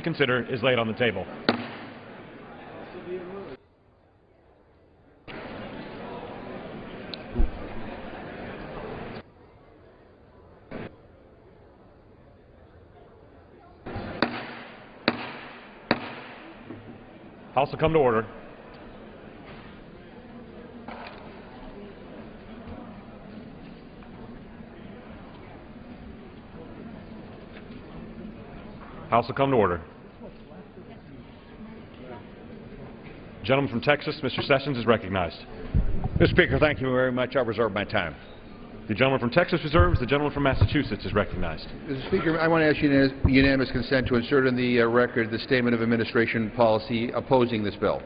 consider is laid on the table. House will come to order. House will come to order. Gentleman from Texas, Mr. Sessions, is recognized. Mr. Speaker, thank you very much. I reserve my time. The gentleman from Texas reserves. The gentleman from Massachusetts is recognized. Mr. Speaker, I want to ask unanimous consent to insert in the record the statement of administration policy opposing this bill.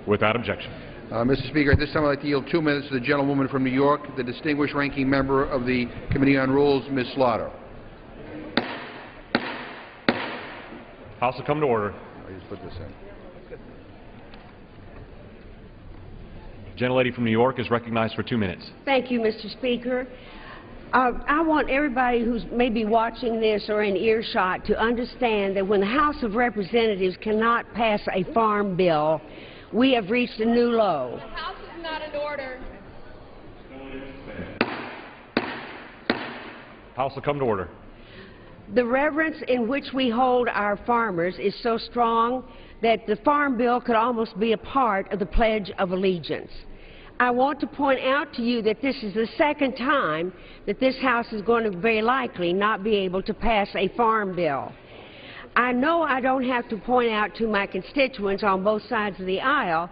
Without objection. Mr. Speaker, at this time I'd like to yield 2 minutes to the gentlewoman from New York, the distinguished ranking member of the Committee on Rules, Ms. Slaughter. House will come to order. I just put this in. Gentlelady from New York is recognized for 2 minutes. Thank you, Mr. Speaker. I want everybody who's maybe watching this or in earshot to understand that when the House of Representatives cannot pass a farm bill, we have reached a new low. The House is not in order. House will come to order. The reverence in which we hold our farmers is so strong that the Farm Bill could almost be a part of the Pledge of Allegiance. I want to point out to you that this is the second time that this House is going to very likely not be able to pass a Farm Bill. I know I don't have to point out to my constituents on both sides of the aisle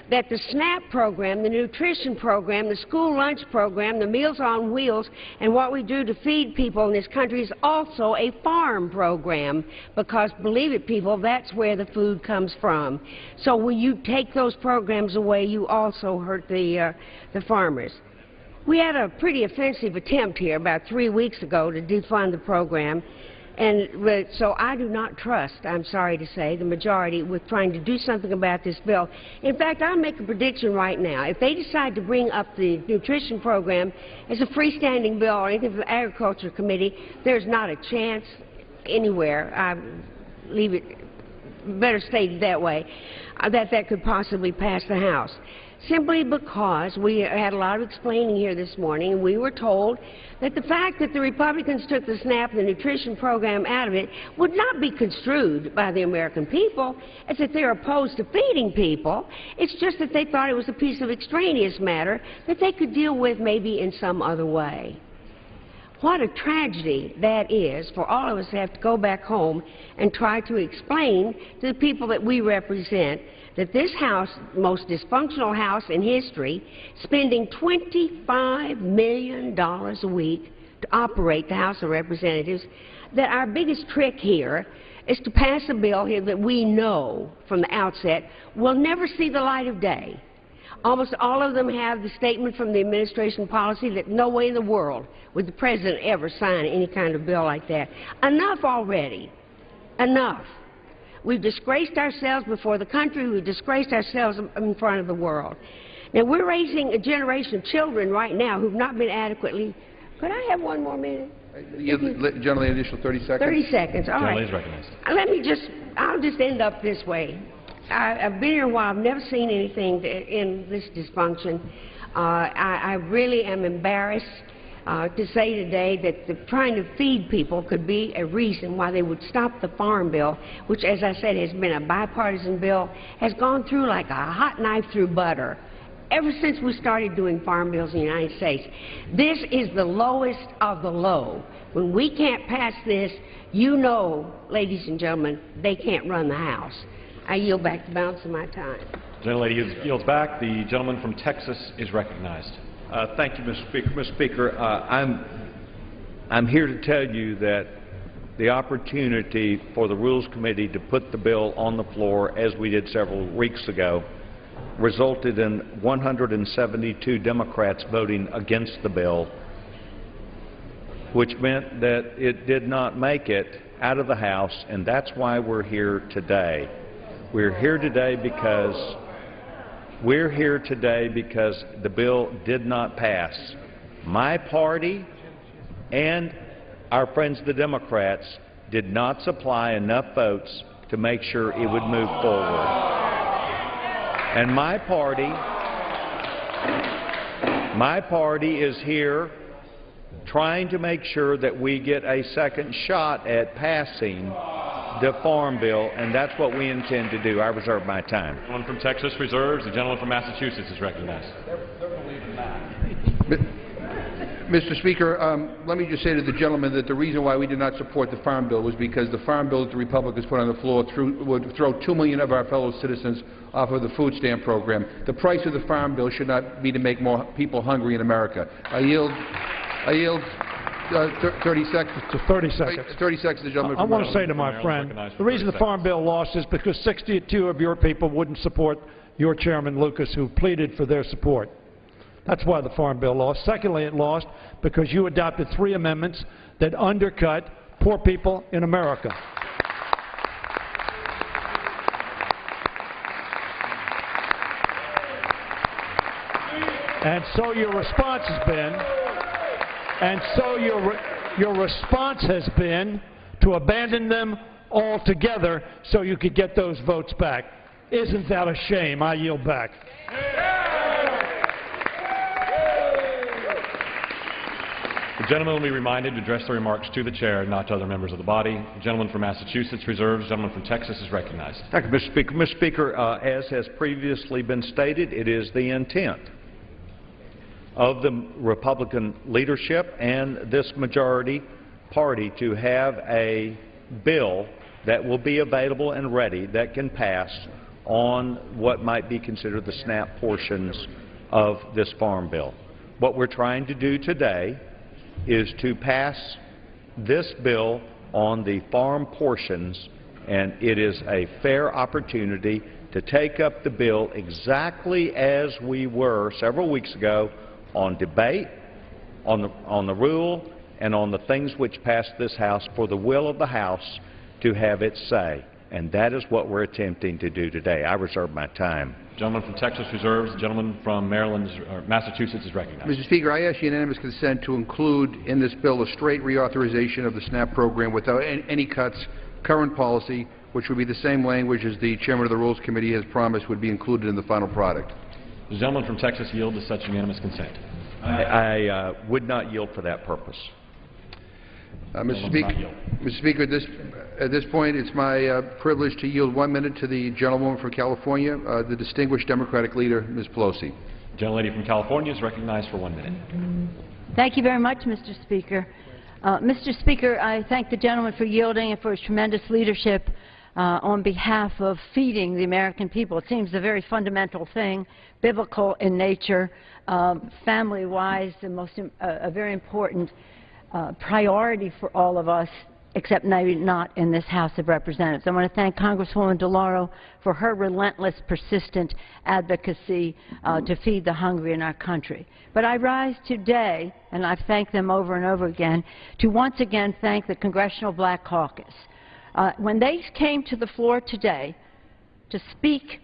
that the SNAP program, the nutrition program, the school lunch program, the Meals on Wheels, and what we do to feed people in this country is also a farm program because, believe it, people, that's where the food comes from. So when you take those programs away, you also hurt the farmers. We had a pretty offensive attempt here about 3 weeks ago to defund the program. And so I do not trust, I'm sorry to say, the majority with trying to do something about this bill. In fact, I'll make a prediction right now. If they decide to bring up the nutrition program as a freestanding bill or anything from the Agriculture Committee, there's not a chance anywhere, I leave it better stated that way, that could possibly pass the House. Simply because we had a lot of explaining here this morning, and we were told that the fact that the Republicans took the SNAP and the nutrition program out of it would not be construed by the American people as that they're opposed to feeding people. It's just that they thought it was a piece of extraneous matter that they could deal with maybe in some other way. What a tragedy that is for all of us to have to go back home and try to explain to the people that we represent that this House, the most dysfunctional House in history, spending $25 million a week to operate the House of Representatives, that our biggest trick here is to pass a bill here that we know from the outset will never see the light of day. Almost all of them have the statement from the administration policy that no way in the world would the President ever sign any kind of bill like that. Enough already. Enough. We've disgraced ourselves before the country. We've disgraced ourselves in front of the world. Now, we're raising a generation of children right now who've not been adequately. Could I have 1 more minute? Gentleman, an additional 30 seconds. 30 seconds. All right. Gentleman is recognized. I'll just end up this way. I've been here a while. I've never seen anything in this dysfunction. I really am embarrassed to say today that trying to feed people could be a reason why they would stop the Farm Bill, which, as I said, has been a bipartisan bill, has gone through like a hot knife through butter ever since we started doing farm bills in the United States. This is the lowest of the low. When we can't pass this, you know, ladies and gentlemen, they can't run the House. I yield back the balance of my time. Gentlelady yields back. The gentleman from Texas is recognized. Thank you, Mr. Speaker. Mr. Speaker, I'm here to tell you that the opportunity for the Rules Committee to put the bill on the floor, as we did several weeks ago, resulted in 172 Democrats voting against the bill, which meant that it did not make it out of the House, and that's why we're here today. We're here today because the bill did not pass. My party and our friends the Democrats did not supply enough votes to make sure it would move forward. And my party is here trying to make sure that we get a second shot at passing the Farm Bill, and that's what we intend to do. I reserve my time. The gentleman from Texas reserves. The gentleman from Massachusetts is recognized. Mr. Speaker, let me just say to the gentleman that the reason why we did not support the Farm Bill was because the Farm Bill that the Republicans put on the floor would throw 2 million of our fellow citizens off of the food stamp program. The price of the Farm Bill should not be to make more people hungry in America. I yield 30 seconds. To 30 seconds. 30 seconds, the gentleman. I want to say to my friend, the reason the Farm Bill lost is because 62 of your people wouldn't support your Chairman Lucas, who pleaded for their support. That's why the Farm Bill lost. Secondly, it lost because you adopted 3 amendments that undercut poor people in America. And so your response has been to abandon them altogether so you could get those votes back. Isn't that a shame? I yield back. The gentleman will be reminded to address the remarks to the chair, not to other members of the body. The gentleman from Massachusetts reserves. The gentleman from Texas is recognized. Thank you, Mr. Speaker. Mr. Speaker, as has previously been stated, it is the intent of the Republican leadership and this majority party to have a bill that will be available and ready that can pass on what might be considered the SNAP portions of this Farm Bill. What we're trying to do today is to pass this bill on the farm portions, and it is a fair opportunity to take up the bill exactly as we were several weeks ago on debate, on the rule, and on the things which passed this House for the will of the House to have its say. And that is what we're attempting to do today. I reserve my time. The gentleman from Texas reserves. The gentleman from Massachusetts is recognized. Mr. Speaker, I ask unanimous consent to include in this bill a straight reauthorization of the SNAP program without any cuts, current policy, which would be the same language as the Chairman of the Rules Committee has promised would be included in the final product. The gentleman from Texas yields to such unanimous consent. I would not yield for that purpose. Mr. Speaker, at this point, it's my privilege to yield 1 minute to the gentlewoman from California, the distinguished Democratic leader, Ms. Pelosi. The gentlelady from California is recognized for 1 minute. Thank you very much, Mr. Speaker. Mr. Speaker, I thank the gentleman for yielding and for his tremendous leadership on behalf of feeding the American people. It seems a very fundamental thing, biblical in nature, family-wise, a very important priority for all of us, except maybe not in this House of Representatives. I want to thank Congresswoman DeLauro for her relentless, persistent advocacy to feed the hungry in our country. But I rise today, and I've thanked them over and over again, to once again thank the Congressional Black Caucus. When they came to the floor today to speak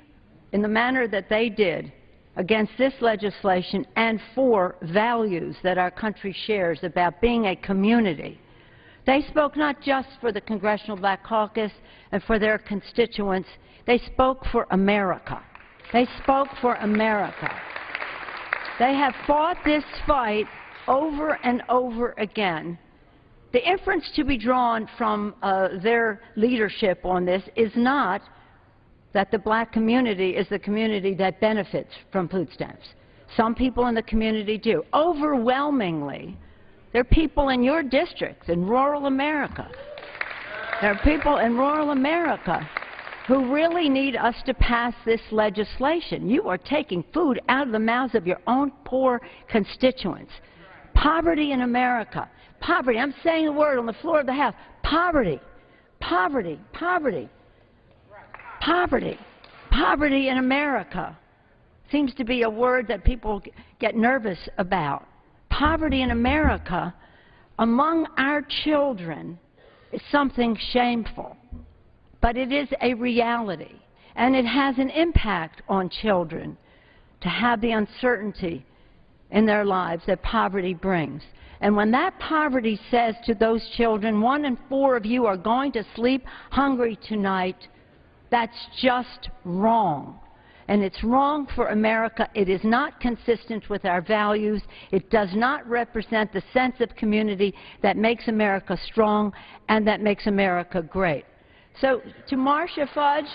in the manner that they did against this legislation and for values that our country shares about being a community, they spoke not just for the Congressional Black Caucus and for their constituents, they spoke for America. They spoke for America. They have fought this fight over and over again. The inference to be drawn from their leadership on this is not that the black community is the community that benefits from food stamps. Some people in the community do. Overwhelmingly, there are people in your districts in rural America. There are people in rural America who really need us to pass this legislation. You are taking food out of the mouths of your own poor constituents. Poverty in America. Poverty. I'm saying the word on the floor of the House. Poverty. Poverty. Poverty. Poverty. Poverty in America seems to be a word that people get nervous about. Poverty in America among our children is something shameful, but it is a reality, and it has an impact on children to have the uncertainty in their lives that poverty brings. And when that poverty says to those children, 1 in 4 of you are going to sleep hungry tonight, that's just wrong. And it's wrong for America. It is not consistent with our values. It does not represent the sense of community that makes America strong and that makes America great. So to Marcia Fudge,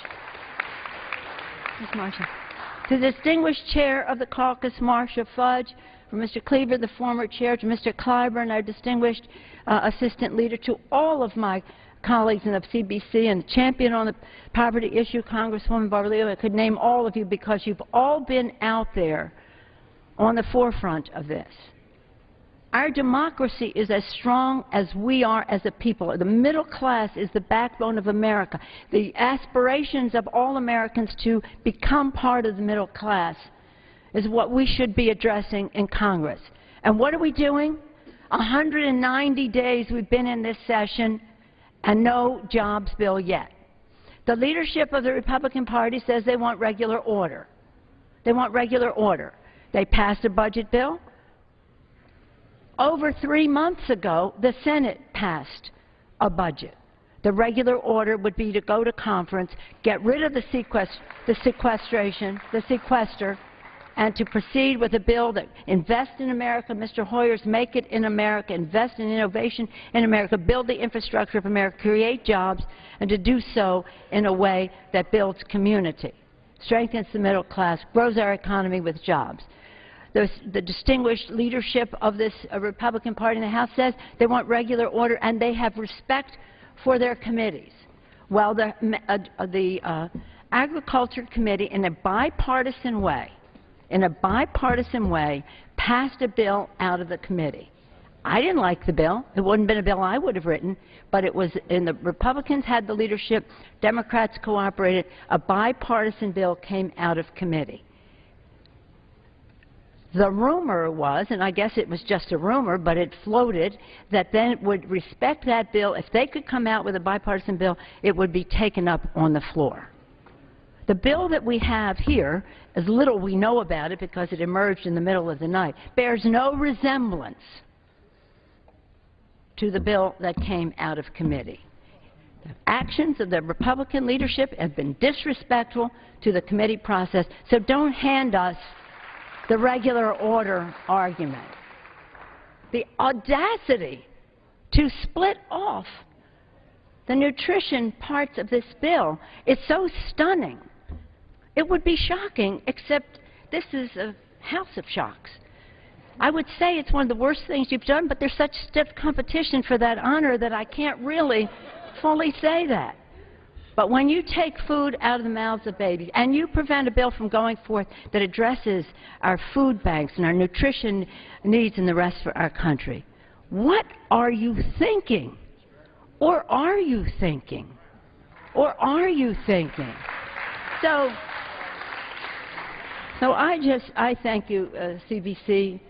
Ms. Marcia, to the distinguished chair of the caucus, Marcia Fudge, from Mr. Cleaver, the former chair, to Mr. Clyburn, our distinguished assistant leader, to all of my colleagues in the CBC and champion on the poverty issue, Congresswoman Barbaleo. I could name all of you because you've all been out there on the forefront of this. Our democracy is as strong as we are as a people. The middle class is the backbone of America. The aspirations of all Americans to become part of the middle class is what we should be addressing in Congress. And what are we doing? 190 days we've been in this session and no jobs bill yet. The leadership of the Republican Party says they want regular order. They want regular order. They passed a budget bill. Over 3 months ago, the Senate passed a budget. The regular order would be to go to conference, get rid of the sequester, and to proceed with a bill that invests in America. Mr. Hoyer's Make It in America, invest in innovation in America, build the infrastructure of America, create jobs, and to do so in a way that builds community, strengthens the middle class, grows our economy with jobs. The distinguished leadership of this Republican Party in the House says they want regular order and they have respect for their committees. Well, the Agriculture Committee, in a bipartisan way, passed a bill out of the committee. I didn't like the bill. It wouldn't have been a bill I would have written, but it was, and the Republicans had the leadership, Democrats cooperated, a bipartisan bill came out of committee. The rumor was, and I guess it was just a rumor, but it floated, that then it would respect that bill. If they could come out with a bipartisan bill, it would be taken up on the floor. The bill that we have here, as little we know about it because it emerged in the middle of the night, bears no resemblance to the bill that came out of committee. The actions of the Republican leadership have been disrespectful to the committee process, so don't hand us the regular order argument. The audacity to split off the nutrition parts of this bill is so stunning. It would be shocking, except this is a house of shocks. I would say it's one of the worst things you've done, but there's such stiff competition for that honor that I can't really fully say that. But when you take food out of the mouths of babies and you prevent a bill from going forth that addresses our food banks and our nutrition needs in the rest of our country, what are you thinking? Or are you thinking? Or are you thinking? So I thank you, CBC,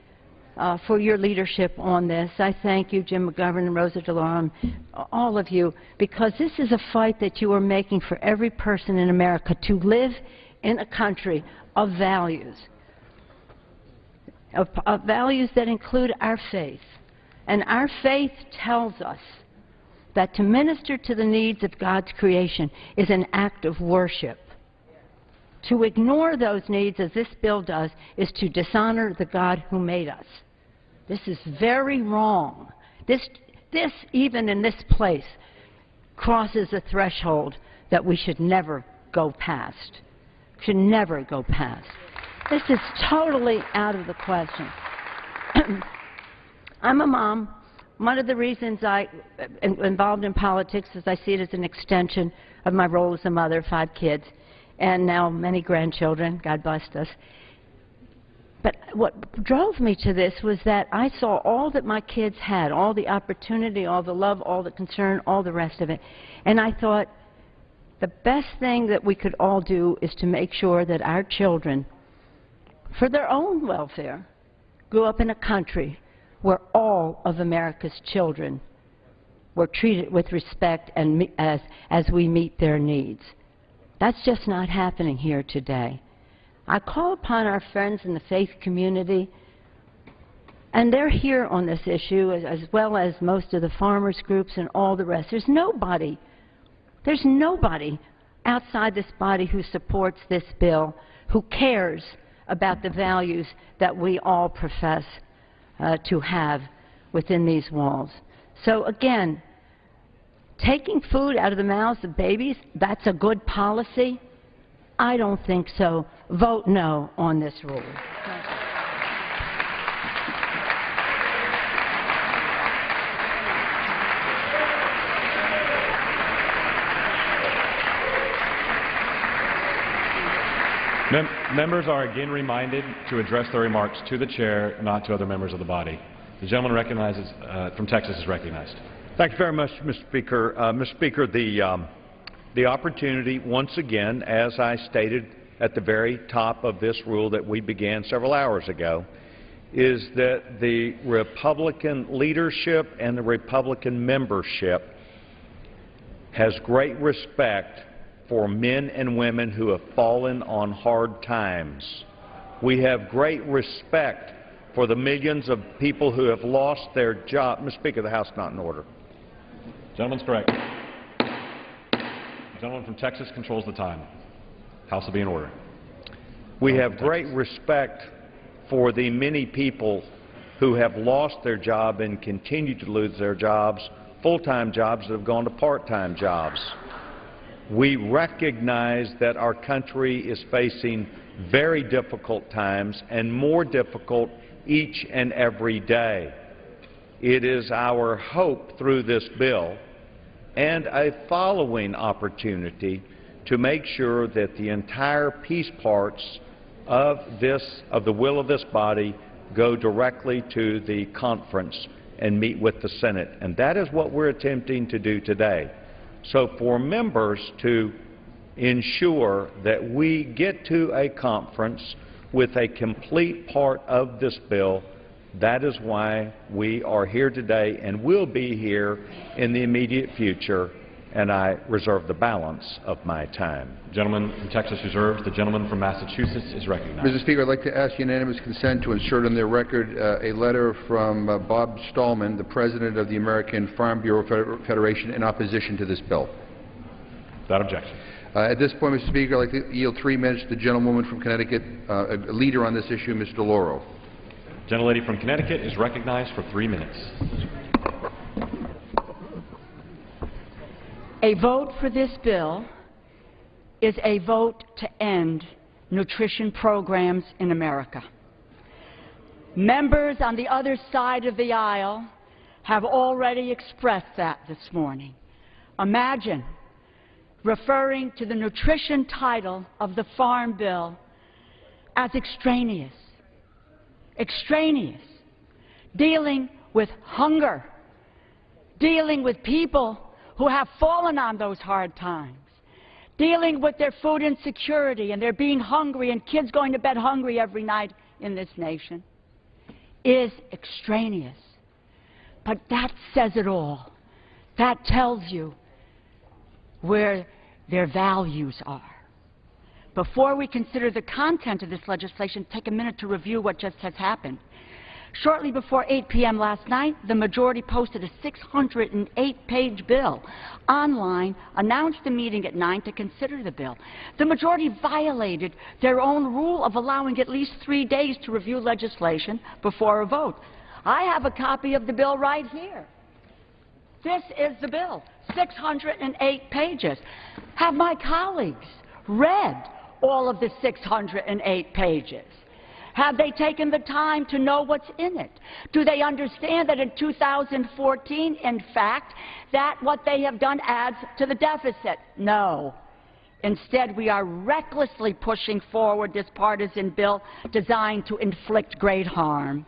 for your leadership on this. I thank you, Jim McGovern and Rosa DeLauro, all of you, because this is a fight that you are making for every person in America to live in a country of values, of values that include our faith. And our faith tells us that to minister to the needs of God's creation is an act of worship. To ignore those needs, as this bill does, is to dishonor the God who made us. This is very wrong. This, even in this place, crosses a threshold that we should never go past. Should never go past. This is totally out of the question. I'm a mom. One of the reasons I am involved in politics is I see it as an extension of my role as a mother, 5 kids, and now many grandchildren. God bless us. But what drove me to this was that I saw all that my kids had, all the opportunity, all the love, all the concern, all the rest of it. And I thought the best thing that we could all do is to make sure that our children, for their own welfare, grew up in a country where all of America's children were treated with respect and as we meet their needs. That's just not happening here today. I call upon our friends in the faith community And they're here on this issue, as well as most of the farmers groups and all the rest. There's nobody outside this body who supports this bill, who cares about the values that we all profess to have within these walls. So again, taking food out of the mouths of babies, that's a good policy? I don't think so. Vote no on this rule. Members are again reminded to address their remarks to the chair, not to other members of the body. The gentleman from Texas is recognized. Thank you very much, Mr. Speaker. Mr. Speaker, the opportunity, once again, as I stated at the very top of this rule that we began several hours ago, is that the Republican leadership and the Republican membership has great respect for men and women who have fallen on hard times. We have great respect for the millions of people who have lost their job. Mr. Speaker, the House is not in order. Gentleman's correct. The gentleman from Texas controls the time. House will be in order. We have great respect for the many people who have lost their job and continue to lose their jobs, full-time jobs that have gone to part-time jobs. We recognize that our country is facing very difficult times and more difficult each and every day. It is our hope through this bill and a following opportunity to make sure that the entire piece parts of the will of this body go directly to the conference and meet with the Senate. And that is what we're attempting to do today. So for members to ensure that we get to a conference with a complete part of this bill, that is why we are here today and will be here in the immediate future, and I reserve the balance of my time. The gentleman from Texas reserves. The gentleman from Massachusetts is recognized. Mr. Speaker, I'd like to ask unanimous consent to insert on the record a letter from Bob Stallman, the President of the American Farm Bureau Federation, in opposition to this bill. Without objection. At this point, Mr. Speaker, I'd like to yield 3 minutes to the gentlewoman from Connecticut, a leader on this issue, Ms. DeLauro. The gentlelady from Connecticut is recognized for 3 minutes. A vote for this bill is a vote to end nutrition programs in America. Members on the other side of the aisle have already expressed that this morning. Imagine referring to the nutrition title of the Farm Bill as extraneous, dealing with hunger, dealing with people who have fallen on those hard times, dealing with their food insecurity and their being hungry and kids going to bed hungry every night in this nation, is extraneous. But that says it all. That tells you where their values are. Before we consider the content of this legislation, take a minute to review what just has happened. Shortly before 8 p.m. last night, the majority posted a 608-page bill online, announced a meeting at 9 to consider the bill. The majority violated their own rule of allowing at least 3 days to review legislation before a vote. I have a copy of the bill right here. This is the bill, 608 pages. Have my colleagues read all of the 608 pages? Have they taken the time to know what's in it? Do they understand that in 2014, in fact, that what they have done adds to the deficit? No. Instead, we are recklessly pushing forward this partisan bill designed to inflict great harm.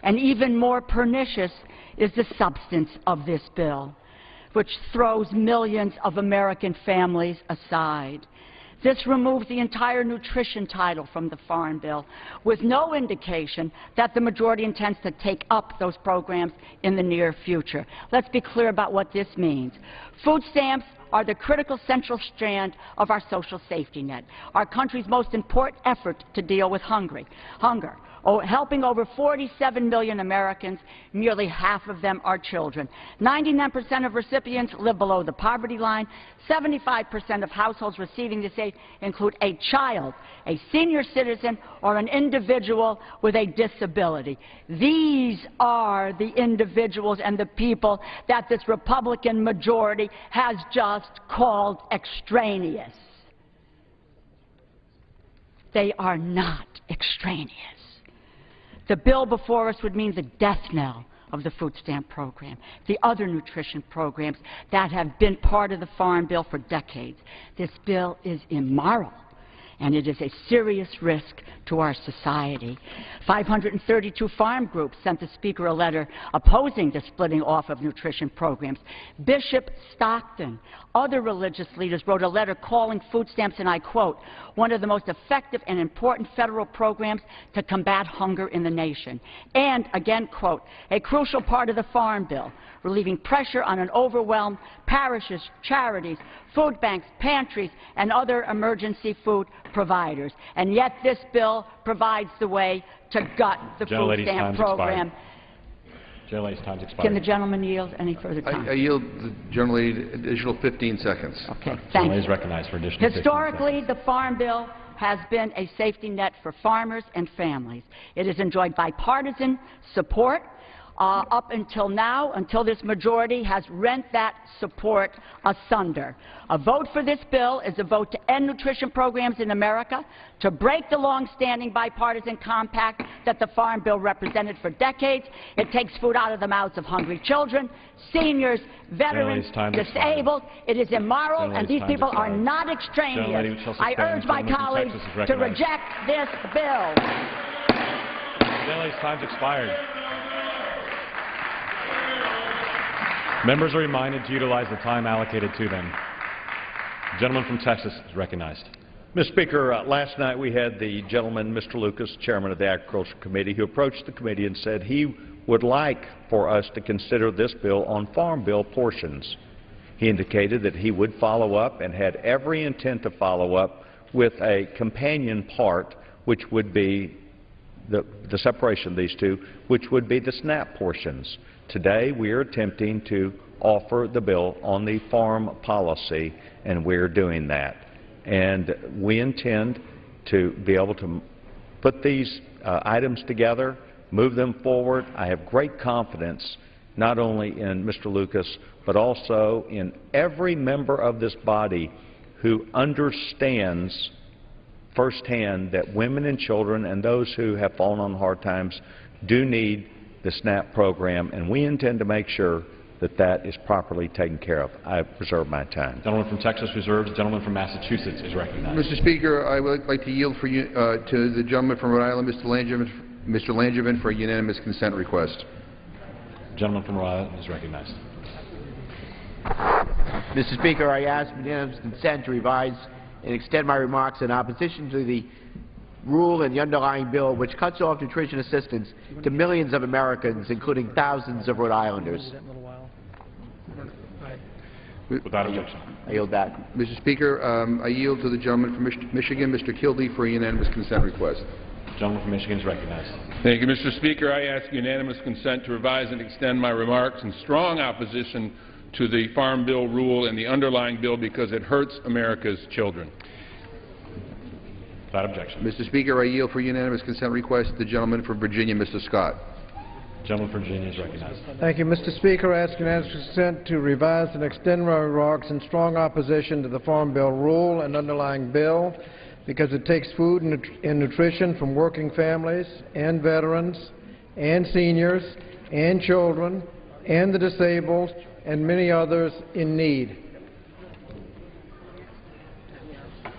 And even more pernicious is the substance of this bill, which throws millions of American families aside. This removes the entire nutrition title from the Farm Bill, with no indication that the majority intends to take up those programs in the near future. Let's be clear about what this means. Food stamps are the critical central strand of our social safety net, our country's most important effort to deal with hunger. helping over 47 million Americans. Nearly half of them are children. 99% of recipients live below the poverty line. 75% of households receiving this aid include a child, a senior citizen, or an individual with a disability. These are the individuals and the people that this Republican majority has just called extraneous. They are not extraneous. The bill before us would mean the death knell of the food stamp program, the other nutrition programs that have been part of the Farm Bill for decades. This bill is immoral, and it is a serious risk to our society. 532 farm groups sent the Speaker a letter opposing the splitting off of nutrition programs. Bishop Stockton, other religious leaders wrote a letter calling food stamps, and I quote, one of the most effective and important federal programs to combat hunger in the nation. And, again, quote, a crucial part of the Farm Bill, relieving pressure on an overwhelmed parishes, charities, food banks, pantries, and other emergency food providers. And yet this bill provides the way to gut the food stamp program. Gentlelady's time's expired. Can the gentleman yield any further time? I yield the gentlelady additional 15 seconds. Okay, thank Gentlelady you. is recognized for additional 15 Historically, seconds. the Farm Bill has been a safety net for farmers and families. It has enjoyed bipartisan support up until now, until this majority has rent that support asunder. A vote for this bill is a vote to end nutrition programs in America, to break the long-standing bipartisan compact that the Farm Bill represented for decades. It takes food out of the mouths of hungry children, seniors, veterans, disabled. It is immoral, and these people are not extraneous. I urge my colleagues to reject this bill. Gentlelady's time's expired. Members are reminded to utilize the time allocated to them. The gentleman from Texas is recognized. Mr. Speaker, last night we had the gentleman, Mr. Lucas, chairman of the Agriculture Committee, who approached the committee and said he would like for us to consider this bill on Farm Bill portions. He indicated that he would follow up and had every intent to follow up with a companion part, which would be the separation of these two, which would be the SNAP portions. Today we are attempting to offer the bill on the farm policy, and we're doing that. And we intend to be able to put these items together, move them forward. I have great confidence not only in Mr. Lucas, but also in every member of this body who understands firsthand that women and children and those who have fallen on hard times do need the SNAP program, and we intend to make sure that that is properly taken care of. I reserve my time. Gentleman from Texas reserves. Gentleman from Massachusetts is recognized. Mr. Speaker, I would like to yield to the gentleman from Rhode Island, Mr. Langevin, for a unanimous consent request. Gentleman from Rhode Island is recognized. Mr. Speaker, I ask unanimous consent to revise and extend my remarks in opposition to the rule in the underlying bill, which cuts off nutrition assistance to millions of Americans, including thousands of Rhode Islanders. Without objection. I yield back. Mr. Speaker, I yield to the gentleman from Michigan, Mr. Kildee, for a unanimous consent request. Gentleman from Michigan is recognized. Thank you, Mr. Speaker. I ask unanimous consent to revise and extend my remarks in strong opposition to the Farm Bill rule and the underlying bill because it hurts America's children. Without objection. Mr. Speaker, I yield for unanimous consent request to the gentleman from Virginia, Mr. Scott. Gentleman from Virginia is recognized. Thank you, Mr. Speaker. I ask unanimous consent to revise and extend my remarks in strong opposition to the Farm Bill rule and underlying bill because it takes food and nutrition from working families and veterans and seniors and children and the disabled and many others in need.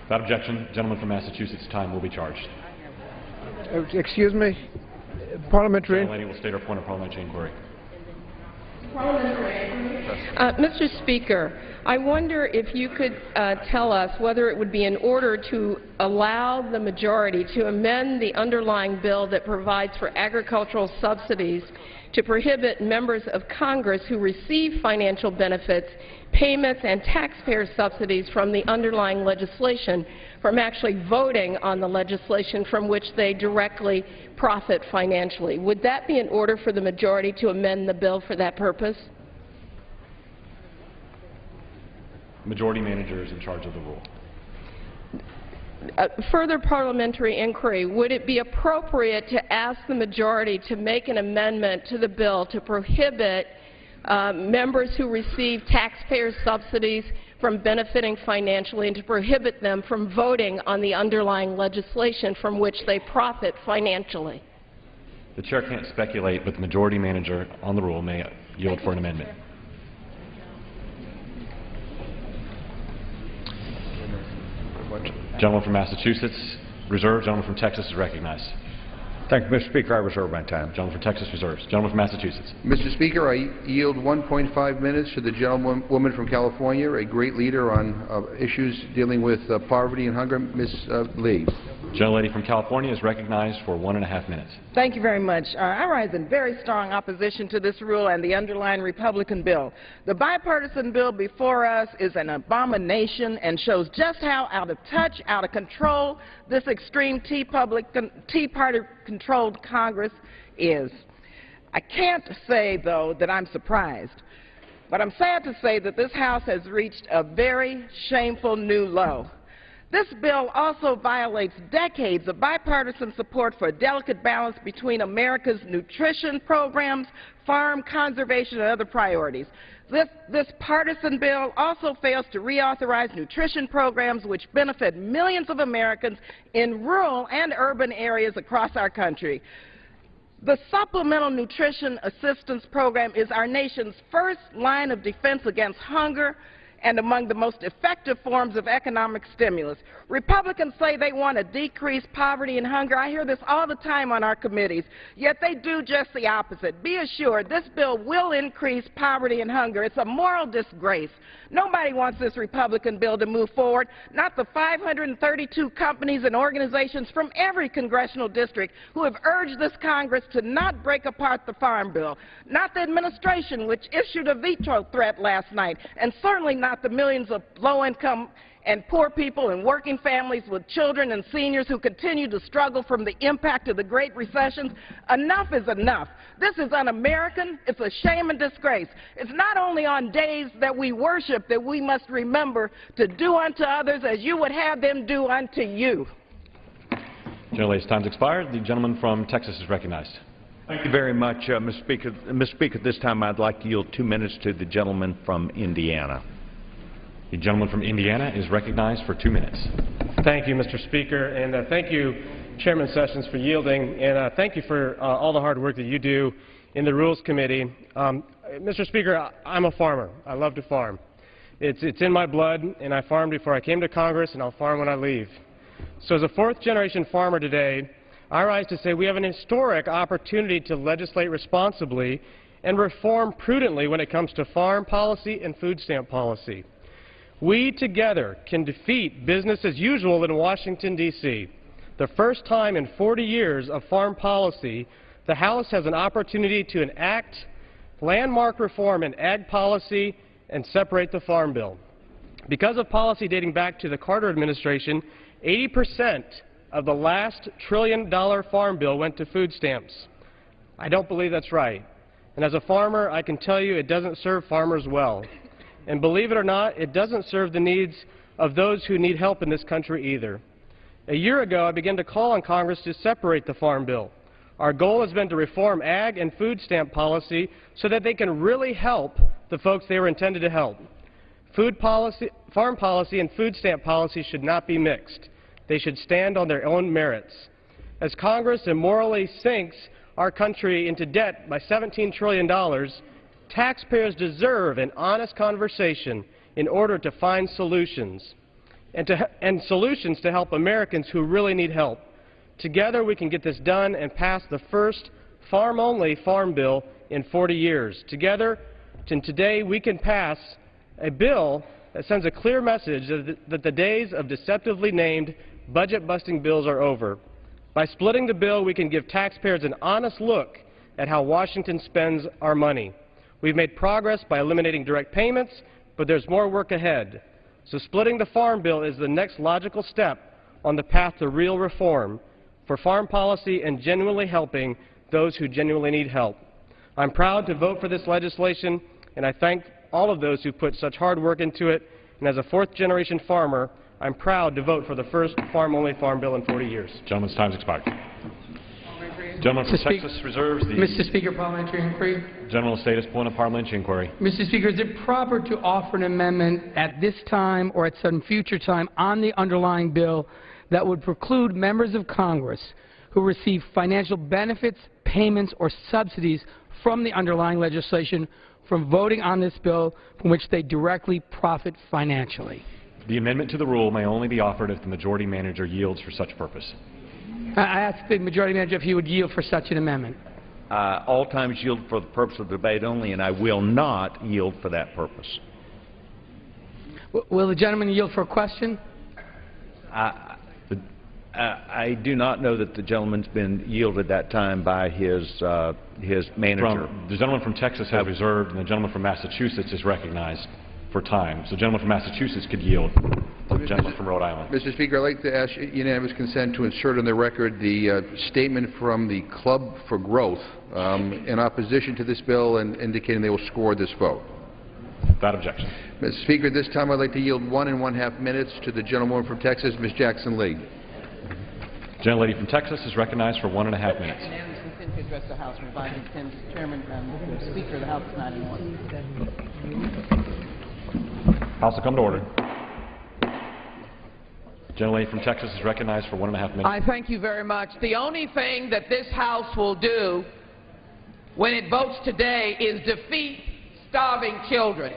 Without objection, gentleman from Massachusetts' time will be charged. Excuse me? Parliamentary. The lady will state her point of parliamentary inquiry. Mr. Speaker, I wonder if you could tell us whether it would be in order to allow the majority to amend the underlying bill that provides for agricultural subsidies to prohibit members of Congress who receive financial benefits, payments, and taxpayer subsidies from the underlying legislation from actually voting on the legislation from which they directly profit financially. Would that be in order for the majority to amend the bill for that purpose? Majority Manager is in charge of the rule. Further parliamentary inquiry, would it be appropriate to ask the majority to make an amendment to the bill to prohibit members who receive taxpayer subsidies from benefiting financially and to prohibit them from voting on the underlying legislation from which they profit financially? The Chair can't speculate, but the Majority Manager on the rule may yield for an amendment. Gentleman from Massachusetts reserved. Gentleman from Texas is recognized. Thank you, Mr. Speaker. I reserve my time. Gentleman from Texas reserves. Gentleman from Massachusetts. Mr. Speaker, I yield 1.5 minutes to the gentlewoman from California, a great leader on issues dealing with poverty and hunger, Ms. Lee. Gentlelady from California is recognized for 1.5 minutes. Thank you very much. I rise in very strong opposition to this rule and the underlying Republican bill. The bipartisan bill before us is an abomination and shows just how out of touch, out of control this extreme Tea Party-controlled Congress is. I can't say, though, that I'm surprised, but I'm sad to say that this House has reached a very shameful new low. This bill also violates decades of bipartisan support for a delicate balance between America's nutrition programs, farm conservation, and other priorities. This partisan bill also fails to reauthorize nutrition programs which benefit millions of Americans in rural and urban areas across our country. The Supplemental Nutrition Assistance Program is our nation's first line of defense against hunger and among the most effective forms of economic stimulus. Republicans say they want to decrease poverty and hunger. I hear this all the time on our committees, yet they do just the opposite. Be assured, this bill will increase poverty and hunger. It's a moral disgrace. Nobody wants this Republican bill to move forward, not the 532 companies and organizations from every congressional district who have urged this Congress to not break apart the Farm Bill, not the administration which issued a veto threat last night, and certainly not the millions of low-income and poor people and working families with children and seniors who continue to struggle from the impact of the Great Recession. Enough is enough. This is un-American. It's a shame and disgrace. It's not only on days that we worship that we must remember to do unto others as you would have them do unto you. Gentlelady's time's expired. The gentleman from Texas is recognized. Thank you very much, Mr. Speaker. Mr. Speaker, this time I'd like to yield 2 minutes to the gentleman from Indiana. The gentleman from Indiana is recognized for 2 minutes. Thank you, Mr. Speaker, and thank you, Chairman Sessions, for yielding, and thank you for all the hard work that you do in the Rules Committee. Mr. Speaker, I'm a farmer. I love to farm. It's in my blood, and I farmed before I came to Congress, and I'll farm when I leave. So as a fourth-generation farmer today, I rise to say we have an historic opportunity to legislate responsibly and reform prudently when it comes to farm policy and food stamp policy. We together can defeat business as usual in Washington, D.C. The first time in 40 years of farm policy, the House has an opportunity to enact landmark reform in ag policy and separate the Farm Bill. Because of policy dating back to the Carter administration, 80% of the last trillion-dollar farm bill went to food stamps. I don't believe that's right. And as a farmer, I can tell you it doesn't serve farmers well. And believe it or not, it doesn't serve the needs of those who need help in this country either. A year ago, I began to call on Congress to separate the Farm Bill. Our goal has been to reform ag and food stamp policy so that they can really help the folks they were intended to help. Farm policy and food stamp policy should not be mixed. They should stand on their own merits. As Congress immorally sinks our country into debt by $17 trillion, taxpayers deserve an honest conversation in order to find solutions, and solutions to help Americans who really need help. Together we can get this done and pass the first farm-only farm bill in 40 years. Together And today we can pass a bill that sends a clear message that the days of deceptively named budget-busting bills are over. By splitting the bill, we can give taxpayers an honest look at how Washington spends our money. We've made progress by eliminating direct payments, but there's more work ahead. So splitting the Farm Bill is the next logical step on the path to real reform for farm policy and genuinely helping those who genuinely need help. I'm proud to vote for this legislation, and I thank all of those who put such hard work into it. And as a fourth-generation farmer, I'm proud to vote for the first farm-only farm bill in 40 years. Gentleman's time has expired. Gentleman from Texas reserves the... Mr. Speaker, parliamentary inquiry. Gentleman will state his point of parliamentary inquiry. Mr. Speaker, is it proper to offer an amendment at this time or at some future time on the underlying bill that would preclude members of Congress who receive financial benefits, payments, or subsidies from the underlying legislation from voting on this bill from which they directly profit financially? The amendment to the rule may only be offered if the majority manager yields for such purpose. I ask the majority manager if he would yield for such an amendment. All times yield for the purpose of debate only, and I will not yield for that purpose. Will the gentleman yield for a question? I do not know that the gentleman's been yielded that time by his manager. The gentleman from Texas has reserved, and the gentleman from Massachusetts is recognized for time. So the gentleman from Massachusetts could yield to the gentleman from Rhode Island. Mr. Speaker, I'd like to ask unanimous consent to insert on the record the statement from the Club for Growth in opposition to this bill and indicating they will score this vote. Without objection. Mr. Speaker, at this time I'd like to yield 1 1/2 minutes to the gentlewoman from Texas, Ms. Jackson Lee. The gentlelady from Texas is recognized for 1 1/2 minutes. Unanimous consent to address the House, providing since Chairman, the Speaker of the House is not in order. House will come to order. The gentlelady from Texas is recognized for 1 1/2 minutes. I thank you very much. The only thing that this House will do when it votes today is defeat starving children.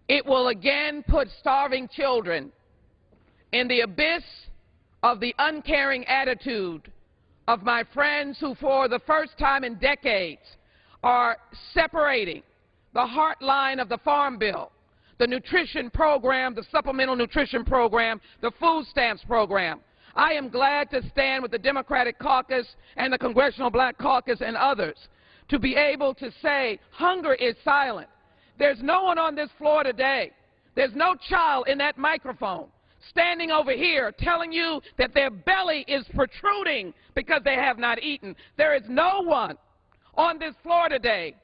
It will again put starving children in the abyss of the uncaring attitude of my friends who for the first time in decades are separating the heart line of the Farm Bill, the nutrition program, the supplemental nutrition program, the food stamps program. I am glad to stand with the Democratic caucus and the Congressional Black Caucus and others to be able to say hunger is silent. There's no one on this floor today, there's no child in that microphone standing over here telling you that their belly is protruding because they have not eaten. There is no one on this floor today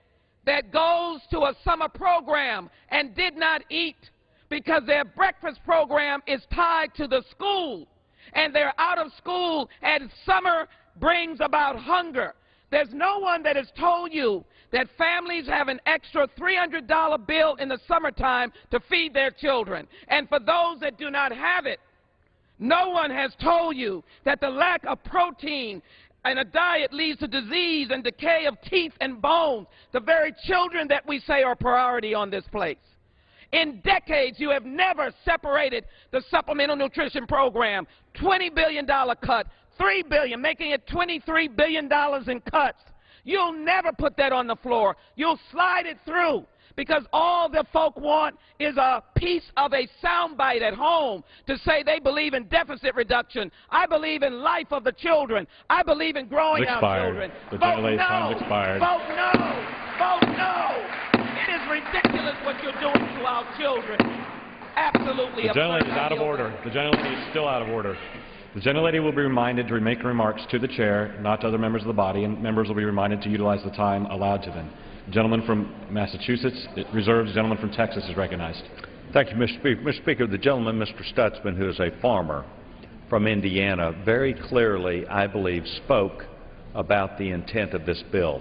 that goes to a summer program and did not eat because their breakfast program is tied to the school and they're out of school and summer brings about hunger. There's no one that has told you that families have an extra $300 bill in the summertime to feed their children. And for those that do not have it, no one has told you that the lack of protein in a diet leads to disease and decay of teeth and bones, the very children that we say are priority on this place. In decades, you have never separated the supplemental nutrition program. $20 billion cut, $3 billion, making it $23 billion in cuts. You'll never put that on the floor. You'll slide it through because all the folk want is a piece of a soundbite at home to say they believe in deficit reduction. I believe in life of the children. I believe in growing our children. The Vote no. time's expired. Vote no. Vote no. It is ridiculous what you're doing to our children. Absolutely. The gentlelady is out of order. The gentlelady is still out of order. The gentlelady will be reminded to make remarks to the chair, not to other members of the body, and members will be reminded to utilize the time allowed to them. The gentleman from Massachusetts reserves. The gentleman from Texas is recognized. Thank you, Mr. Speaker. Mr. Speaker, the gentleman, Mr. Stutzman, who is a farmer from Indiana, very clearly, I believe, spoke about the intent of this bill,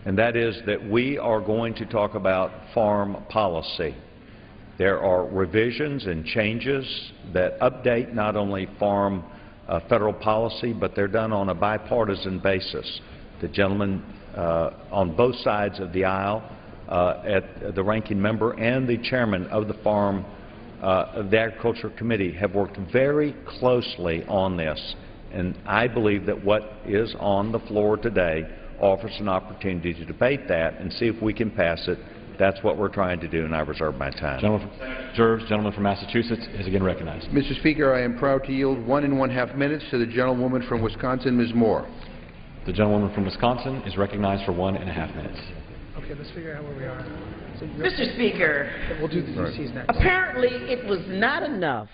and that is that we are going to talk about farm policy. There are revisions and changes that update not only farm federal policy, but they're done on a bipartisan basis. The gentleman on both sides of the aisle, at the ranking member and the chairman of the the Agriculture Committee have worked very closely on this. And I believe that what is on the floor today offers an opportunity to debate that and see if we can pass it that's what we're trying to do, and I reserve my time. Gentleman from Massachusetts is again recognized. Mr. Speaker, I am proud to yield 1½ minutes to the gentlewoman from Wisconsin, Ms. Moore. The gentlewoman from Wisconsin is recognized for 1½ minutes. Okay, let's figure out where we are. So Mr. Speaker, we'll do the DCs next. apparently it was not enough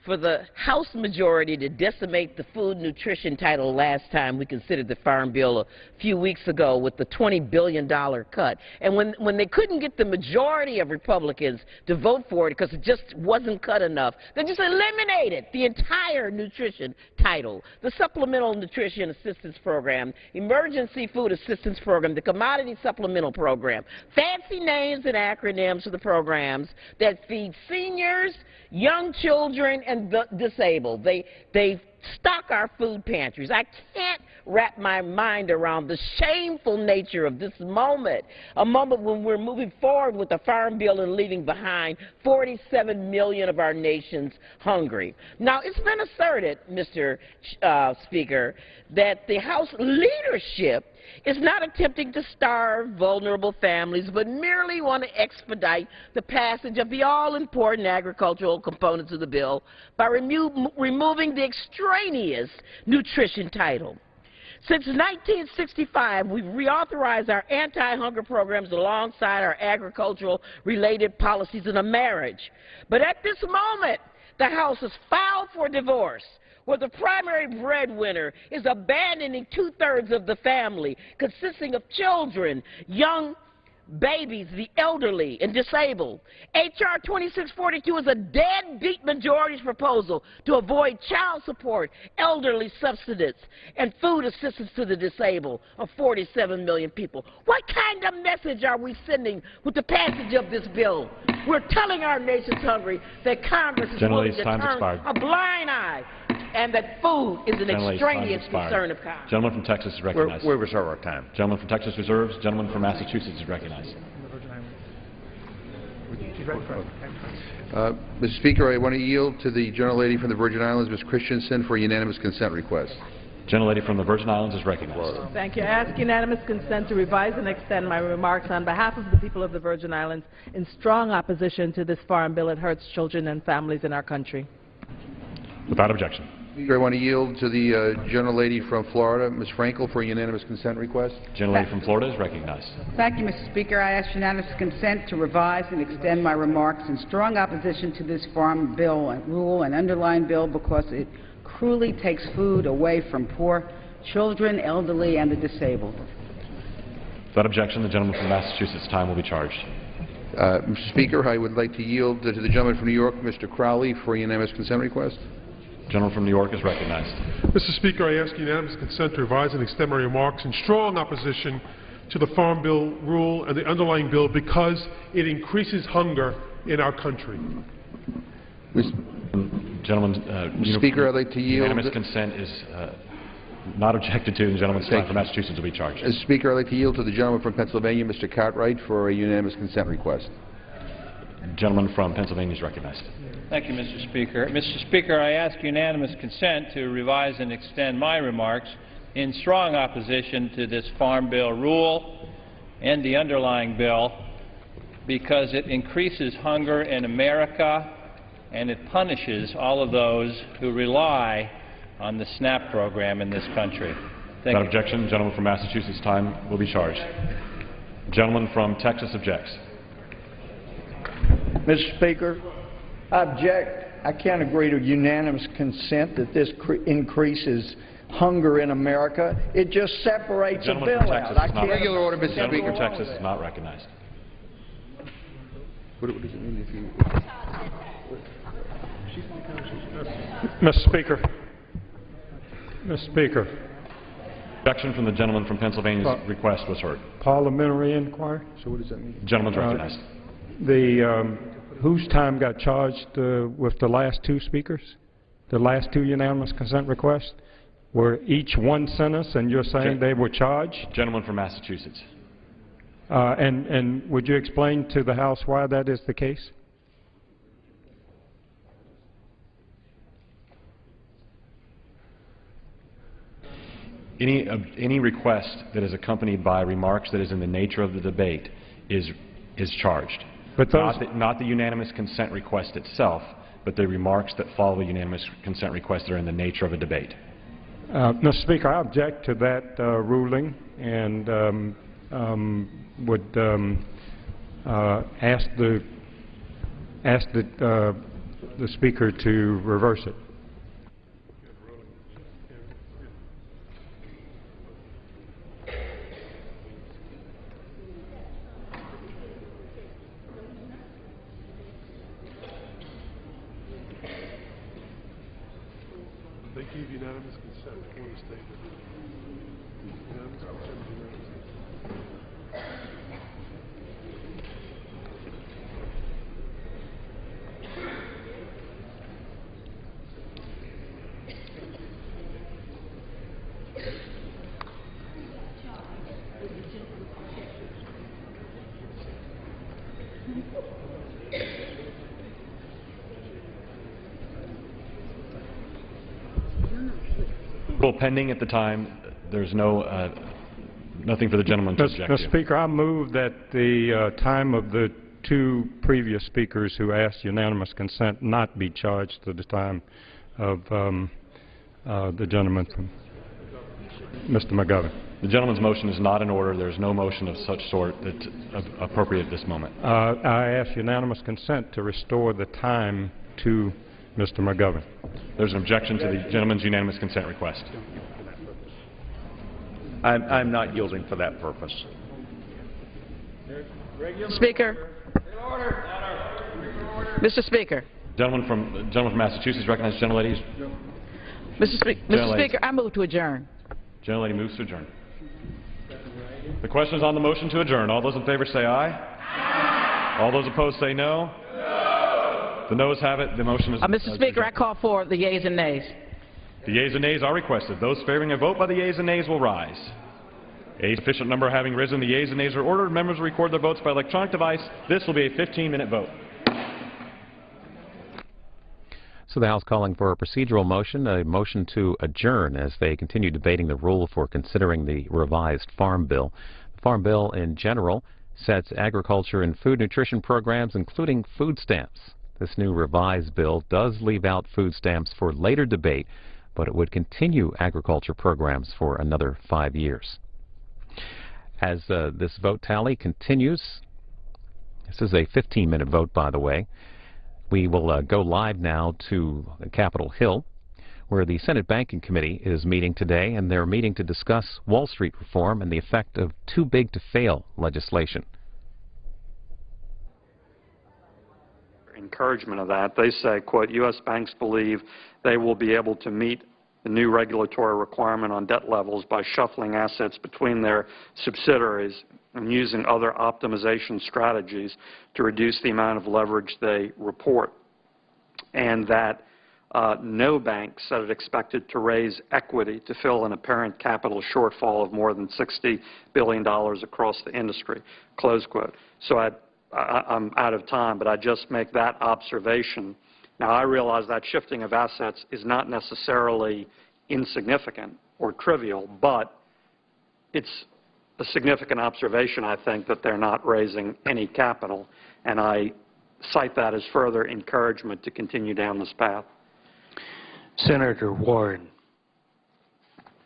for the House majority to decimate the food nutrition title last time we considered the Farm Bill a few weeks ago with the $20 billion cut. And when they couldn't get the majority of Republicans to vote for it because it just wasn't cut enough, they just eliminated the entire nutrition title, the Supplemental Nutrition Assistance Program, Emergency Food Assistance Program, the Commodity Supplemental Program. Fancy names and acronyms for the programs that feed seniors, young children, and the disabled. They stock our food pantries. I can't wrap my mind around the shameful nature of this moment, a moment when we're moving forward with the Farm Bill and leaving behind 47 million of our nations hungry. Now, it's been asserted, Mr. Speaker, that the House leadership is not attempting to starve vulnerable families, but merely want to expedite the passage of the all-important agricultural components of the bill by removing the extraneous nutrition title. Since 1965, we've reauthorized our anti-hunger programs alongside our agricultural-related policies in a marriage. But at this moment, the House has filed for divorce, where the primary breadwinner is abandoning 2/3 of the family, consisting of children, young babies, the elderly, and disabled. H.R. 2642 is a deadbeat majority's proposal to avoid child support, elderly subsidies, and food assistance to the disabled of 47 million people. What kind of message are we sending with the passage of this bill? We're telling our nation's hungry that Congress is willing to turn a blind eye and that food is an extraneous concern of Congress. Gentleman from Texas is recognized. We reserve our time. Gentleman from Texas reserves. Gentleman from Massachusetts is recognized. Mr. Speaker, I want to yield to the gentlelady from the Virgin Islands, Ms. Christensen, for a unanimous consent request. Gentlelady from the Virgin Islands is recognized. Thank you. I ask unanimous consent to revise and extend my remarks on behalf of the people of the Virgin Islands in strong opposition to this farm bill. It hurts children and families in our country. Without objection. Speaker, I want to yield to the gentlelady from Florida, Ms. Frankel, for a unanimous consent request. Gentlelady from Florida is recognized. Thank you, Mr. Speaker. I ask unanimous consent to revise and extend my remarks in strong opposition to this farm bill and rule and underlying bill because it cruelly takes food away from poor children, elderly, and the disabled. Without objection, the gentleman from Massachusetts' time will be charged. Mr. Speaker, I would like to yield to the gentleman from New York, Mr. Crowley, for a unanimous consent request. Gentleman from New York is recognized. Mr. Speaker, I ask unanimous consent to revise and extend my remarks in strong opposition to the Farm Bill rule and the underlying bill because it increases hunger in our country. Gentleman, Mr. Speaker, I'd like to yield. Unanimous consent is not objected to, and the gentleman's time from Massachusetts will be charged. Mr. Speaker, I'd like to yield to the gentleman from Pennsylvania, Mr. Cartwright, for a unanimous consent request. Gentleman from Pennsylvania is recognized. Thank you, Mr. Speaker. Mr. Speaker, I ask unanimous consent to revise and extend my remarks in strong opposition to this Farm Bill rule and the underlying bill because it increases hunger in America and it punishes all of those who rely on the SNAP program in this country. Without objection, the gentleman from Massachusetts' time will be charged. The gentleman from Texas objects. Mr. Speaker, I object. I can't agree to unanimous consent that this increases hunger in America. It just separates a bill out. Regular order, Mr. Speaker. The gentleman from Texas is not recognized. What does it mean if you... Mr. Speaker. Mr. Speaker. Objection from the gentleman from Pennsylvania's request was heard. Parliamentary inquiry. So what does that mean? The gentleman's recognized. Whose time got charged with the last two speakers? The last two unanimous consent requests? Were each one sentence and you're saying they were charged? Gentleman from Massachusetts. And would you explain to the House why that is the case? Any request that is accompanied by remarks that is in the nature of the debate is is charged. But those Not the unanimous consent request itself, but the remarks that follow a unanimous consent request that are in the nature of a debate. Mr. Speaker, I object to that ruling and would ask the Speaker to reverse it. They give unanimous consent for the statement. Unanimous consent is unanimous. Rule pending at the time. There's no nothing for the gentleman to object to. Mr. Speaker, I move that the time of the two previous speakers who asked unanimous consent not be charged to the time of the gentleman from Mr. McGovern. The gentleman's motion is not in order. There's no motion of such sort that's appropriate at this moment. I ask unanimous consent to restore the time to Mr. McGovern. There's an objection to the gentleman's unanimous consent request. I'm not yielding for that purpose. Speaker. Mr. Speaker. Gentleman from Massachusetts recognizes gentlelady. Mr. Speaker, I move to adjourn. Gentlelady moves to adjourn. The question is on the motion to adjourn. All those in favor say aye. Aye. All those opposed say no. No. The noes have it. The motion is Mr. Speaker, I call for the yeas and nays. The yeas and nays are requested. Those favoring a vote by the yeas and nays will rise. A sufficient number having risen, the yeas and nays are ordered. Members will record their votes by electronic device. This will be a 15-minute vote. So the House calling for a procedural motion, a motion to adjourn as they continue debating the rule for considering the revised Farm Bill. The Farm Bill in general sets agriculture and food nutrition programs, including food stamps. This new revised bill does leave out food stamps for later debate, but it would continue agriculture programs for another 5 years. As this vote tally continues, this is a 15-minute vote, by the way. We will go live now to Capitol Hill, where the Senate Banking Committee is meeting today, and they're meeting to discuss Wall Street reform and the effect of too big to fail legislation. Encouragement of that. They say, quote, U.S. banks believe they will be able to meet the new regulatory requirement on debt levels by shuffling assets between their subsidiaries and using other optimization strategies to reduce the amount of leverage they report. And that no bank said it expected to raise equity to fill an apparent capital shortfall of more than $60 billion across the industry, close quote. So I'm out of time, but I just make that observation. Now, I realize that shifting of assets is not necessarily insignificant or trivial, but it's a significant observation, I think, that they're not raising any capital, and I cite that as further encouragement to continue down this path. Senator Warren.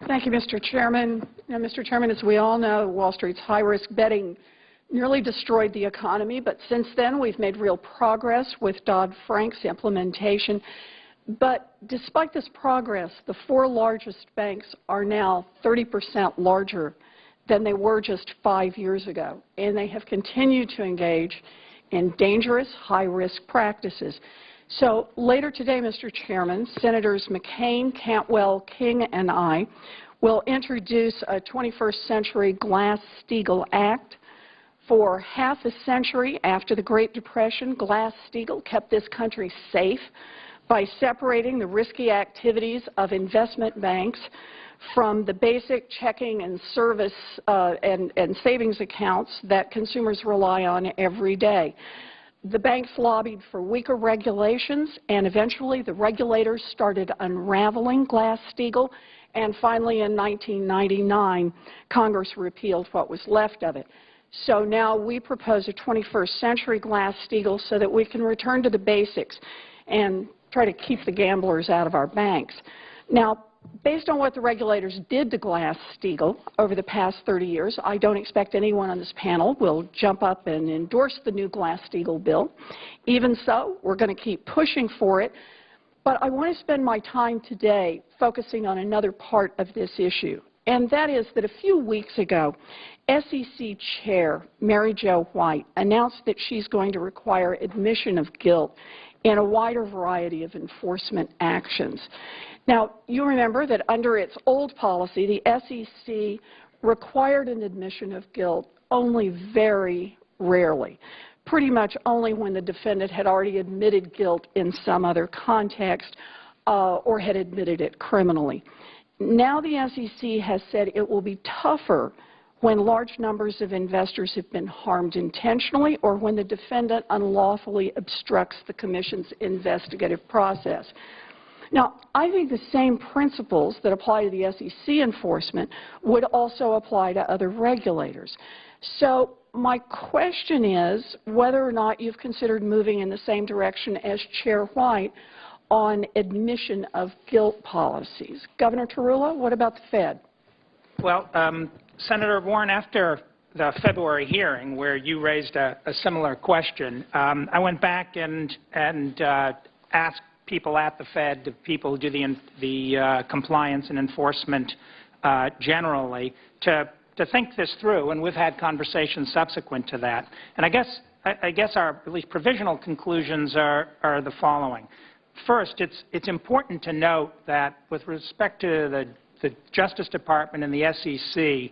Thank you, Mr. Chairman. Now, Mr. Chairman, as we all know, Wall Street's high-risk betting nearly destroyed the economy, but since then we've made real progress with Dodd-Frank's implementation. But despite this progress, the 4 largest banks are now 30% larger than they were just 5 years ago, and they have continued to engage in dangerous, high-risk practices. So later today, Mr. Chairman, Senators McCain, Cantwell, King, and I will introduce a 21st Century Glass-Steagall Act. For half a century after the Great Depression, Glass-Steagall kept this country safe by separating the risky activities of investment banks from the basic checking and service and savings accounts that consumers rely on every day. The banks lobbied for weaker regulations, and eventually the regulators started unraveling Glass-Steagall, and finally in 1999, Congress repealed what was left of it. So now we propose a 21st century Glass-Steagall so that we can return to the basics and try to keep the gamblers out of our banks. Now, based on what the regulators did to Glass-Steagall over the past 30 years, I don't expect anyone on this panel will jump up and endorse the new Glass-Steagall bill. Even so, we're going to keep pushing for it. But I want to spend my time today focusing on another part of this issue, and that is that a few weeks ago, SEC Chair Mary Jo White announced that she's going to require admission of guilt in a wider variety of enforcement actions. Now, you remember that under its old policy, the SEC required an admission of guilt only very rarely, pretty much only when the defendant had already admitted guilt in some other context or had admitted it criminally. Now the SEC has said it will be tougher when large numbers of investors have been harmed intentionally or when the defendant unlawfully obstructs the Commission's investigative process. Now, I think the same principles that apply to the SEC enforcement would also apply to other regulators. So my question is whether or not you've considered moving in the same direction as Chair White on admission of guilt policies. Governor Tarullo, what about the Fed? Well, Senator Warren, after the February hearing where you raised a similar question, I went back and asked people at the Fed, the people who do the compliance and enforcement generally, to think this through, and we've had conversations subsequent to that. And I guess our at least provisional conclusions are the following. First, it's important to note that with respect to the Justice Department and the SEC,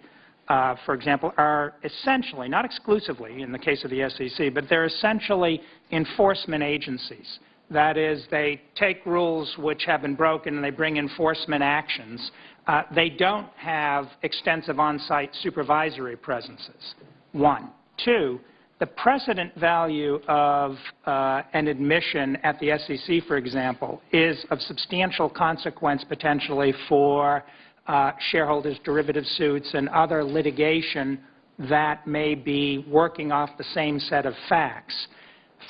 for example, are essentially, not exclusively in the case of the SEC, but they're essentially enforcement agencies. That is, they take rules which have been broken and they bring enforcement actions. They don't have extensive on-site supervisory presences, one. Two, the precedent value of an admission at the SEC, for example, is of substantial consequence potentially for shareholders' derivative suits and other litigation that may be working off the same set of facts.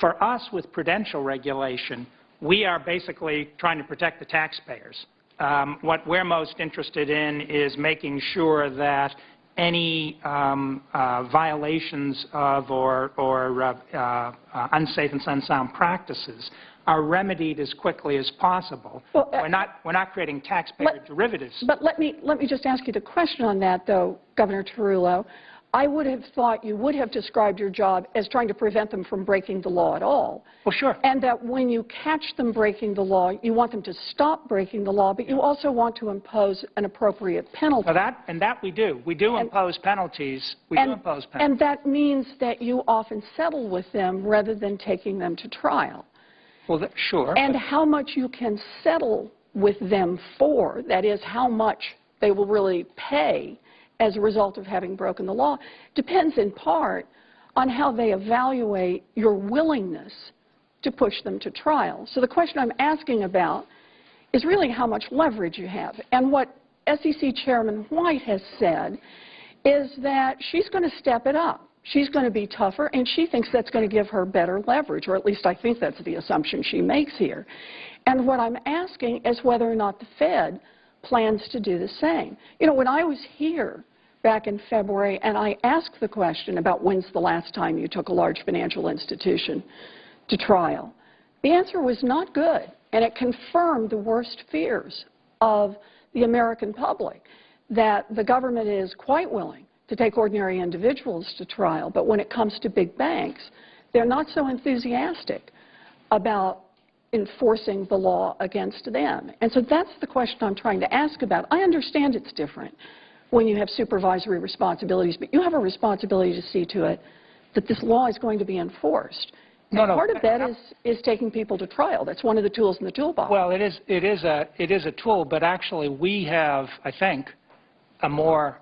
For us, with prudential regulation, we are basically trying to protect the taxpayers. What we're most interested in is making sure that any violations of or unsafe and unsound practices are remedied as quickly as possible. Well, we're not creating taxpayer derivatives. But let me just ask you the question on that, though, Governor Tarullo. I would have thought you would have described your job as trying to prevent them from breaking the law at all. Well, sure. And that when you catch them breaking the law, you want them to stop breaking the law, but you also want to impose an appropriate penalty. Well, that we do. We do impose penalties. And that means that you often settle with them rather than taking them to trial. Well, sure. And how much you can settle with them for, that is, how much they will really pay as a result of having broken the law, depends in part on how they evaluate your willingness to push them to trial. So the question I'm asking about is really how much leverage you have. And what SEC Chairman White has said is that she's going to step it up. She's going to be tougher, and she thinks that's going to give her better leverage, or at least I think that's the assumption she makes here. And what I'm asking is whether or not the Fed plans to do the same. You know, when I was here back in February and I asked the question about when's the last time you took a large financial institution to trial, the answer was not good, and it confirmed the worst fears of the American public, that the government is quite willing to take ordinary individuals to trial, but when it comes to big banks, they're not so enthusiastic about enforcing the law against them. And so that's the question I'm trying to ask about. I understand it's different when you have supervisory responsibilities, but you have a responsibility to see to it that this law is going to be enforced. Part of that is taking people to trial. That's one of the tools in the toolbox. Well, it is a tool, but actually we have, I think, a more,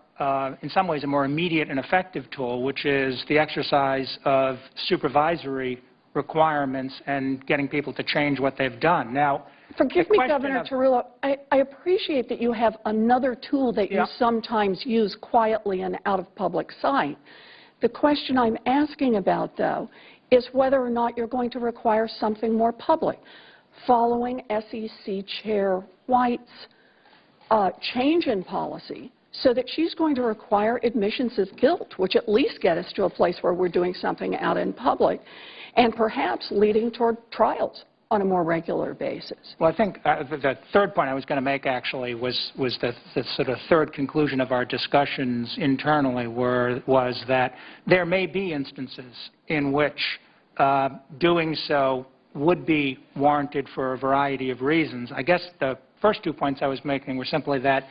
in some ways, a more immediate and effective tool, which is the exercise of supervisory requirements and getting people to change what they've done. Now, forgive me, Governor Tarullo, I appreciate that you have another tool that you sometimes use quietly and out of public sight. The question I'm asking about, though, is whether or not you're going to require something more public. Following SEC Chair White's change in policy, so that she's going to require admissions of guilt, which at least get us to a place where we're doing something out in public, and perhaps leading toward trials on a more regular basis. Well, I think the third point I was going to make actually was the sort of third conclusion of our discussions internally was that there may be instances in which doing so would be warranted for a variety of reasons. I guess the first 2 points I was making were simply that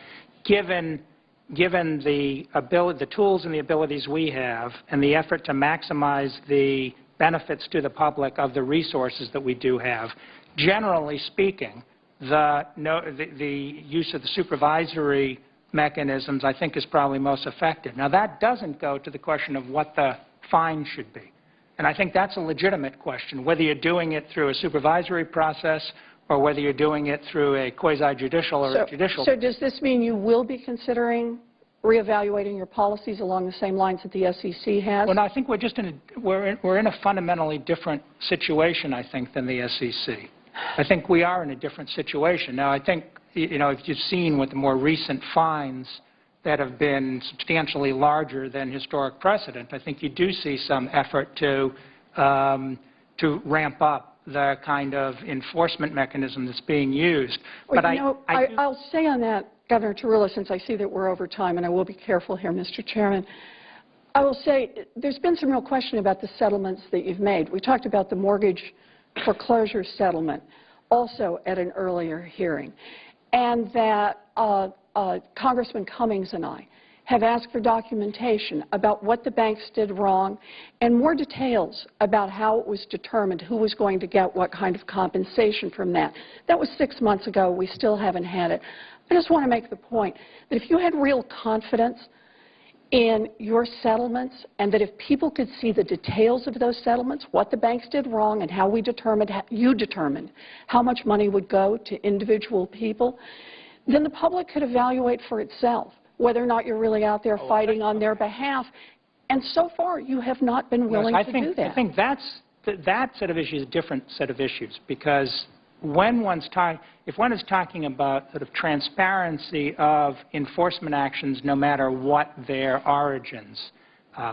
given the tools and the abilities we have and the effort to maximize the benefits to the public of the resources that we do have, generally speaking, the use of the supervisory mechanisms, I think, is probably most effective. Now, that doesn't go to the question of what the fine should be. And I think that's a legitimate question, whether you're doing it through a supervisory process or whether you're doing it through a quasi-judicial or a judicial. So does this mean you will be considering reevaluating your policies along the same lines that the SEC has? Well, no, I think we're just we're in a fundamentally different situation, I think, than the SEC. I think we are in a different situation. Now, I think, if you've seen with the more recent fines that have been substantially larger than historic precedent, I think you do see some effort to ramp up the kind of enforcement mechanism that's being used. Well, but I'll say on that, Governor Tarullo, since I see that we're over time, and I will be careful here, Mr. Chairman, I will say there's been some real question about the settlements that you've made. We talked about the mortgage foreclosure settlement also at an earlier hearing, and that Congressman Cummings and I have asked for documentation about what the banks did wrong and more details about how it was determined who was going to get what kind of compensation from that. That was 6 months ago. We still haven't had it. I just want to make the point that if you had real confidence in your settlements and that if people could see the details of those settlements, what the banks did wrong and how you determined how much money would go to individual people, then the public could evaluate for itself whether or not you're really out there fighting on their behalf. And so far, you have not been willing to do that. I think that set of issues is a different set of issues, because if one is talking about sort of transparency of enforcement actions, no matter what their origins,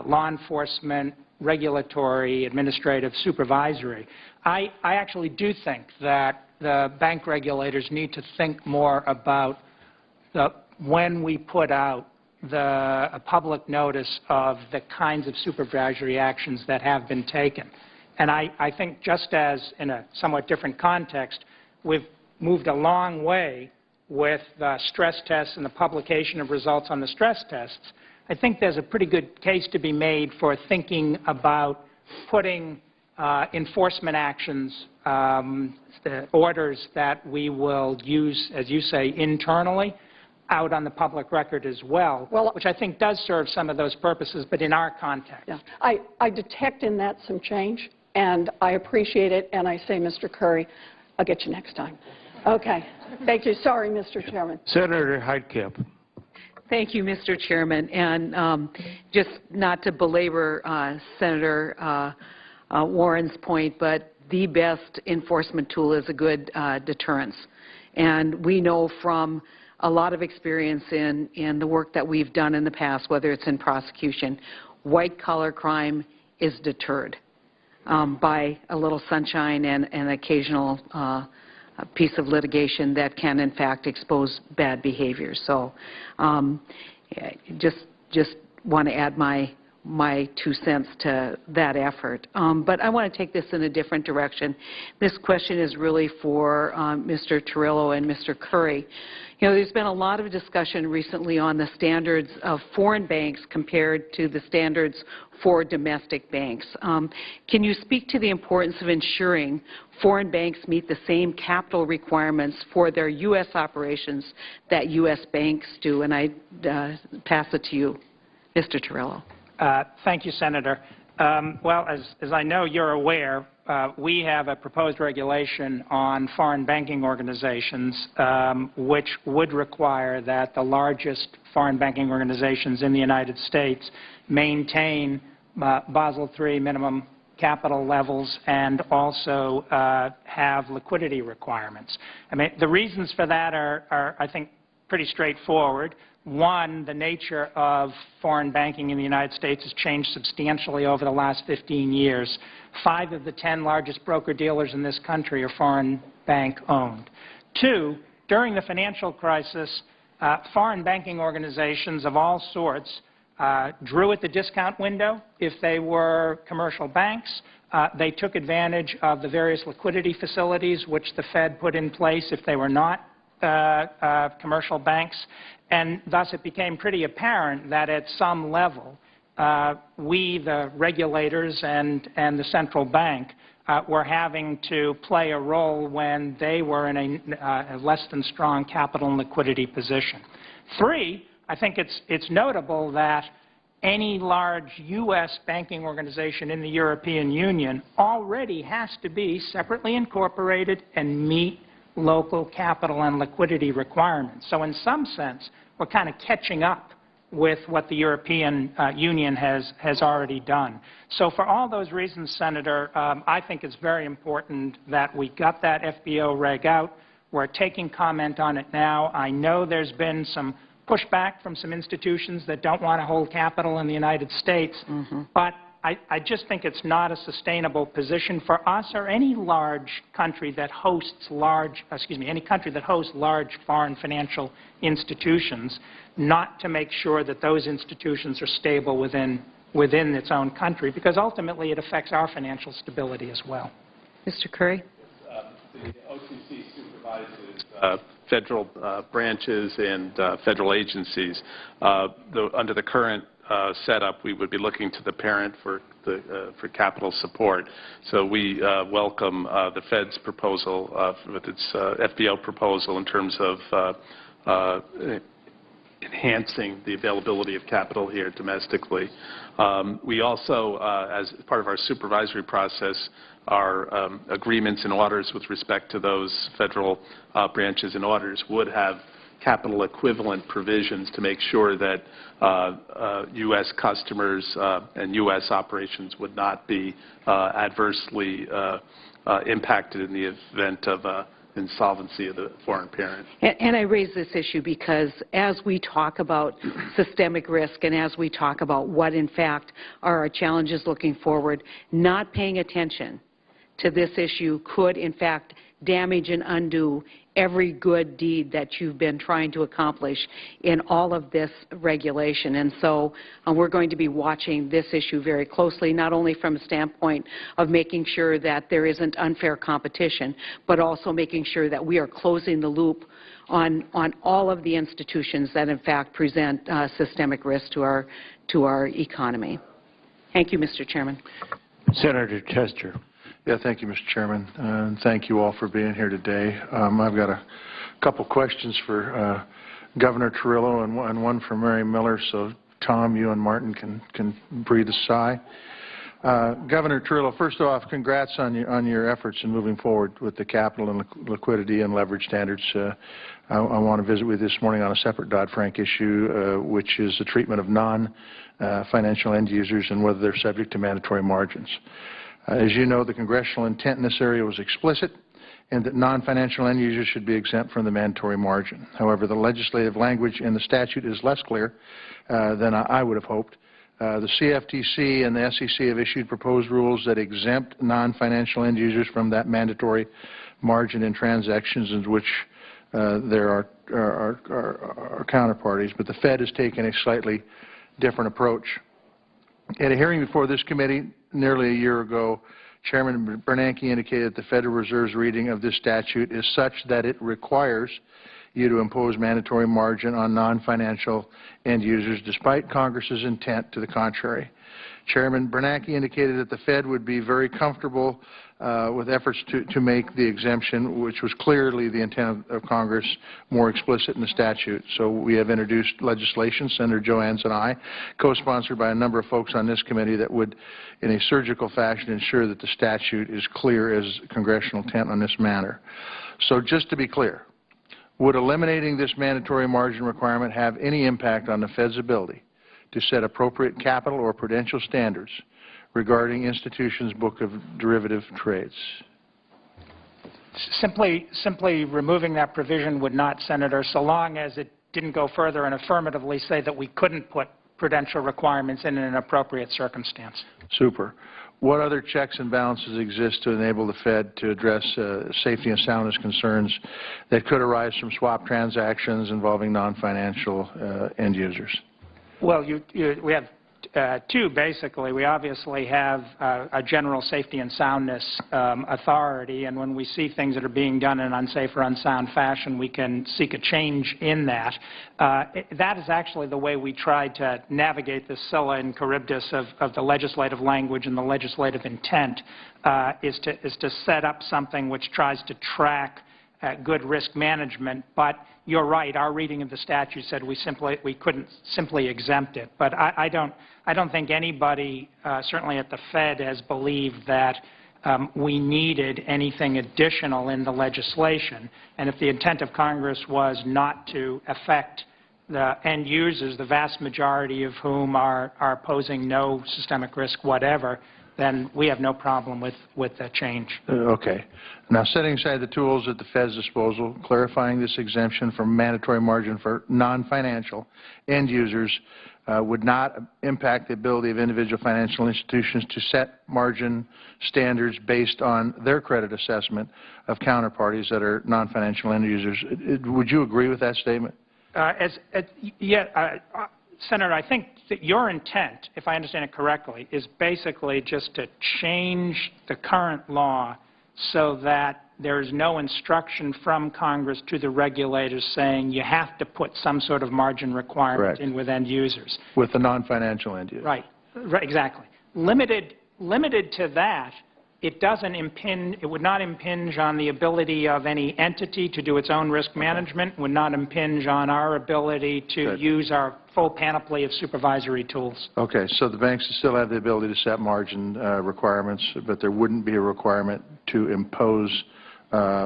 law enforcement, regulatory, administrative, supervisory, I actually do think that the bank regulators need to think more about when we put out a public notice of the kinds of supervisory actions that have been taken. And I think just as in a somewhat different context, we've moved a long way with the stress tests and the publication of results on the stress tests, I think there's a pretty good case to be made for thinking about putting enforcement actions, the orders that we will use, as you say, internally, out on the public record as well, which I think does serve some of those purposes, but in our context. Yeah. I detect in that some change, and I appreciate it, and I say, Mr. Curry, I'll get you next time. Okay. Thank you. Sorry, Mr. Chairman. Senator Heitkamp. Thank you, Mr. Chairman. And just not to belabor Senator Warren's point, but the best enforcement tool is a good deterrence. And we know from a lot of experience in the work that we've done in the past, whether it's in prosecution, white-collar crime is deterred by a little sunshine and an occasional piece of litigation that can, in fact, expose bad behavior. So just want to add my 2 cents to that effort. But I want to take this in a different direction. This question is really for Mr. Tarullo and Mr. Curry. There's been a lot of discussion recently on the standards of foreign banks compared to the standards for domestic banks. Can you speak to the importance of ensuring foreign banks meet the same capital requirements for their U.S. operations that U.S. banks do? And I pass it to you, Mr. Tarullo. Thank you, Senator. Well, as I know you're aware, we have a proposed regulation on foreign banking organizations which would require that the largest foreign banking organizations in the United States maintain Basel III minimum capital levels and also have liquidity requirements. I mean, the reasons for that are, I think, pretty straightforward. One, the nature of foreign banking in the United States has changed substantially over the last 15 years. 5 of the 10 largest broker-dealers in this country are foreign bank-owned. 2, during the financial crisis, foreign banking organizations of all sorts drew at the discount window if they were commercial banks. They took advantage of the various liquidity facilities which the Fed put in place if they were not commercial banks, and thus it became pretty apparent that at some level we, the regulators and the central bank, were having to play a role when they were in a less than strong capital and liquidity position. 3, I think it's notable that any large U.S. banking organization in the European Union already has to be separately incorporated and meet local capital and liquidity requirements. So in some sense, we're kind of catching up with what the European Union has already done. So for all those reasons, Senator, I think it's very important that we got that FBO reg out. We're taking comment on it now. I know there's been some pushback from some institutions that don't want to hold capital in the United States, but I just think it's not a sustainable position for us or any large country that hosts any country that hosts large foreign financial institutions, not to make sure that those institutions are stable within its own country, because ultimately it affects our financial stability as well. Mr. Curry? The OCC supervises federal branches and federal agencies. Under the current setup, we would be looking to the parent for capital support. So we welcome the Fed's proposal with its FBO proposal in terms of enhancing the availability of capital here domestically. We also, as part of our supervisory process, our agreements and orders with respect to those federal branches and orders would have capital equivalent provisions to make sure that U.S. customers and U.S. operations would not be adversely impacted in the event of insolvency of the foreign parent. And I raise this issue because as we talk about systemic risk and as we talk about what in fact are our challenges looking forward, not paying attention to this issue could in fact damage and undo every good deed that you've been trying to accomplish in all of this regulation. And so we're going to be watching this issue very closely, not only from a standpoint of making sure that there isn't unfair competition, but also making sure that we are closing the loop on all of the institutions that in fact present systemic risk to our economy. Thank you, Mr. Chairman. Senator Tester. Yeah, thank you, Mr. Chairman, and thank you all for being here today. I've got a couple questions for Governor Torrillo and one for Mary Miller, so Tom, you and Martin can breathe a sigh. Governor Torrillo, first off, congrats on your efforts in moving forward with the capital and liquidity and leverage standards. I want to visit with you this morning on a separate Dodd-Frank issue, which is the treatment of non-financial end users and whether they're subject to mandatory margins. As you know, the congressional intent in this area was explicit, and that non-financial end users should be exempt from the mandatory margin. However, the legislative language in the statute is less clear than I would have hoped. The CFTC and the SEC have issued proposed rules that exempt non-financial end users from that mandatory margin in transactions in which there are counterparties, but the Fed has taken a slightly different approach. At a hearing before this committee nearly a year ago, Chairman Bernanke indicated that the Federal Reserve's reading of this statute is such that it requires you to impose mandatory margin on non-financial end users, despite Congress's intent to the contrary. Chairman Bernanke indicated that the Fed would be very comfortable with efforts to make the exemption, which was clearly the intent of Congress, more explicit in the statute. So we have introduced legislation, Senator Joannes and I, co-sponsored by a number of folks on this committee, that would, in a surgical fashion, ensure that the statute is clear as congressional intent on this matter. So just to be clear, would eliminating this mandatory margin requirement have any impact on the Fed's ability to set appropriate capital or prudential standards regarding institutions' book of derivative trades? Simply removing that provision would not, Senator, so long as it didn't go further and affirmatively say that we couldn't put prudential requirements in an appropriate circumstance. Super. What other checks and balances exist to enable the Fed to address safety and soundness concerns that could arise from swap transactions involving non-financial end users? Well, we have two, basically. We obviously have a general safety and soundness authority, and when we see things that are being done in unsafe or unsound fashion, we can seek a change in that. That is actually the way we try to navigate the Scylla and Charybdis of the legislative language and the legislative intent, is to set up something which tries to track good risk management. But you're right, our reading of the statute said we couldn't simply exempt it. But I don't think anybody, certainly at the Fed, has believed that we needed anything additional in the legislation. And if the intent of Congress was not to affect the end users, the vast majority of whom are posing no systemic risk whatever, then we have no problem with that change. Okay. Now, setting aside the tools at the Fed's disposal, clarifying this exemption from mandatory margin for non-financial end users would not impact the ability of individual financial institutions to set margin standards based on their credit assessment of counterparties that are non-financial end users. Would you agree with that statement? Senator, I think that your intent, if I understand it correctly, is basically just to change the current law so that there is no instruction from Congress to the regulators saying you have to put some sort of margin requirement in with end users. With the non-financial end users. Right, exactly. Limited to that, it would not impinge on the ability of any entity to do its own risk management, would not impinge on our ability to use our full panoply of supervisory tools. Okay, so the banks still have the ability to set margin requirements, but there wouldn't be a requirement to impose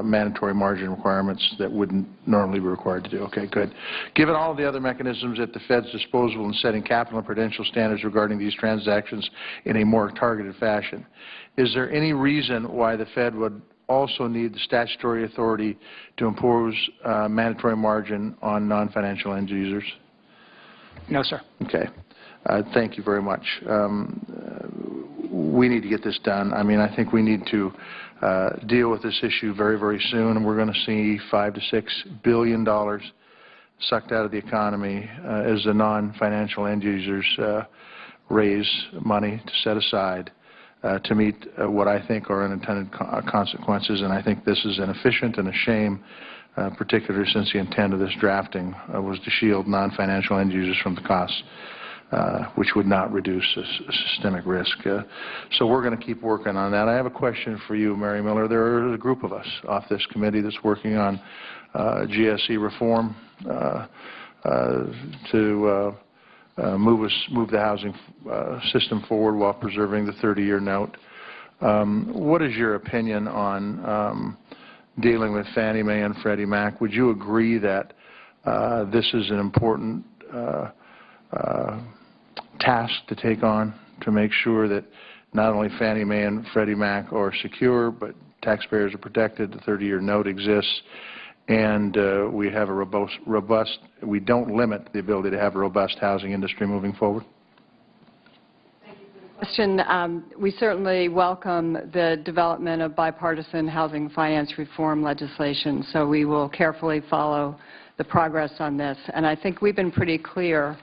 mandatory margin requirements that wouldn't normally be required to do. Okay, good. Given all the other mechanisms at the Fed's disposal in setting capital and prudential standards regarding these transactions in a more targeted fashion, is there any reason why the Fed would also need the statutory authority to impose mandatory margin on non-financial end users? No, sir. Okay. Thank you very much. We need to get this done. I mean, I think we need to deal with this issue very, very soon, and we're going to see $5 to $6 billion sucked out of the economy as the non-financial end users raise money to set aside to meet what I think are unintended consequences, and I think this is inefficient and a shame, particularly since the intent of this drafting was to shield non-financial end users from the costs, which would not reduce systemic risk. So we're going to keep working on that. I have a question for you, Mary Miller. There are a group of us off this committee that's working on GSE reform to move the housing system forward while preserving the 30-year note. What is your opinion on dealing with Fannie Mae and Freddie Mac? Would you agree that this is an important task to take on to make sure that not only Fannie Mae and Freddie Mac are secure, but taxpayers are protected, the 30-year note exists, and we have a we don't limit the ability to have a robust housing industry moving forward? Thank you for the question. We certainly welcome the development of bipartisan housing finance reform legislation, so we will carefully follow the progress on this. And I think we've been pretty clear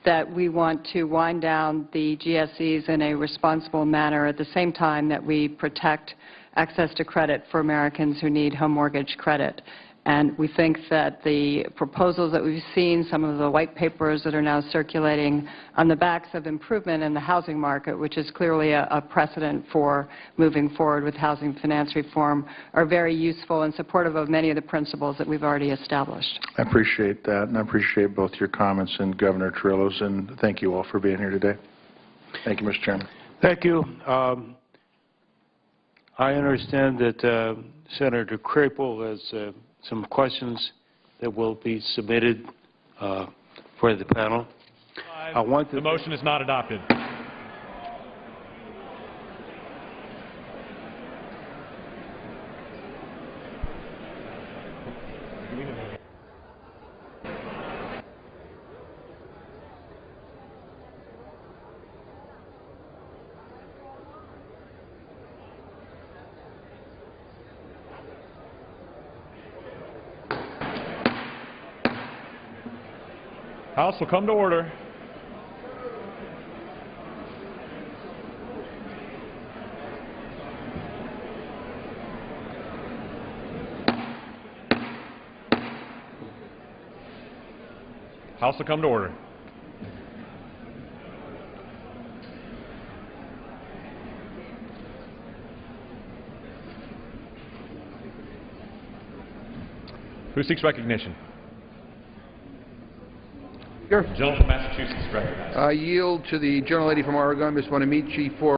that we want to wind down the GSEs in a responsible manner at the same time that we protect access to credit for Americans who need home mortgage credit. And we think that the proposals that we've seen, some of the white papers that are now circulating on the backs of improvement in the housing market, which is clearly a precedent for moving forward with housing finance reform, are very useful and supportive of many of the principles that we've already established. I appreciate that, and I appreciate both your comments and Governor Trillo's, and thank you all for being here today. Thank you, Mr. Chairman. Thank you. I understand that Senator Crapo has some questions that will be submitted for the panel. I want to... The motion is not adopted. House will come to order. House will come to order. Who seeks recognition? The gentleman from Massachusetts is recognized. I yield to the gentlelady from Oregon, Ms. Bonamici, for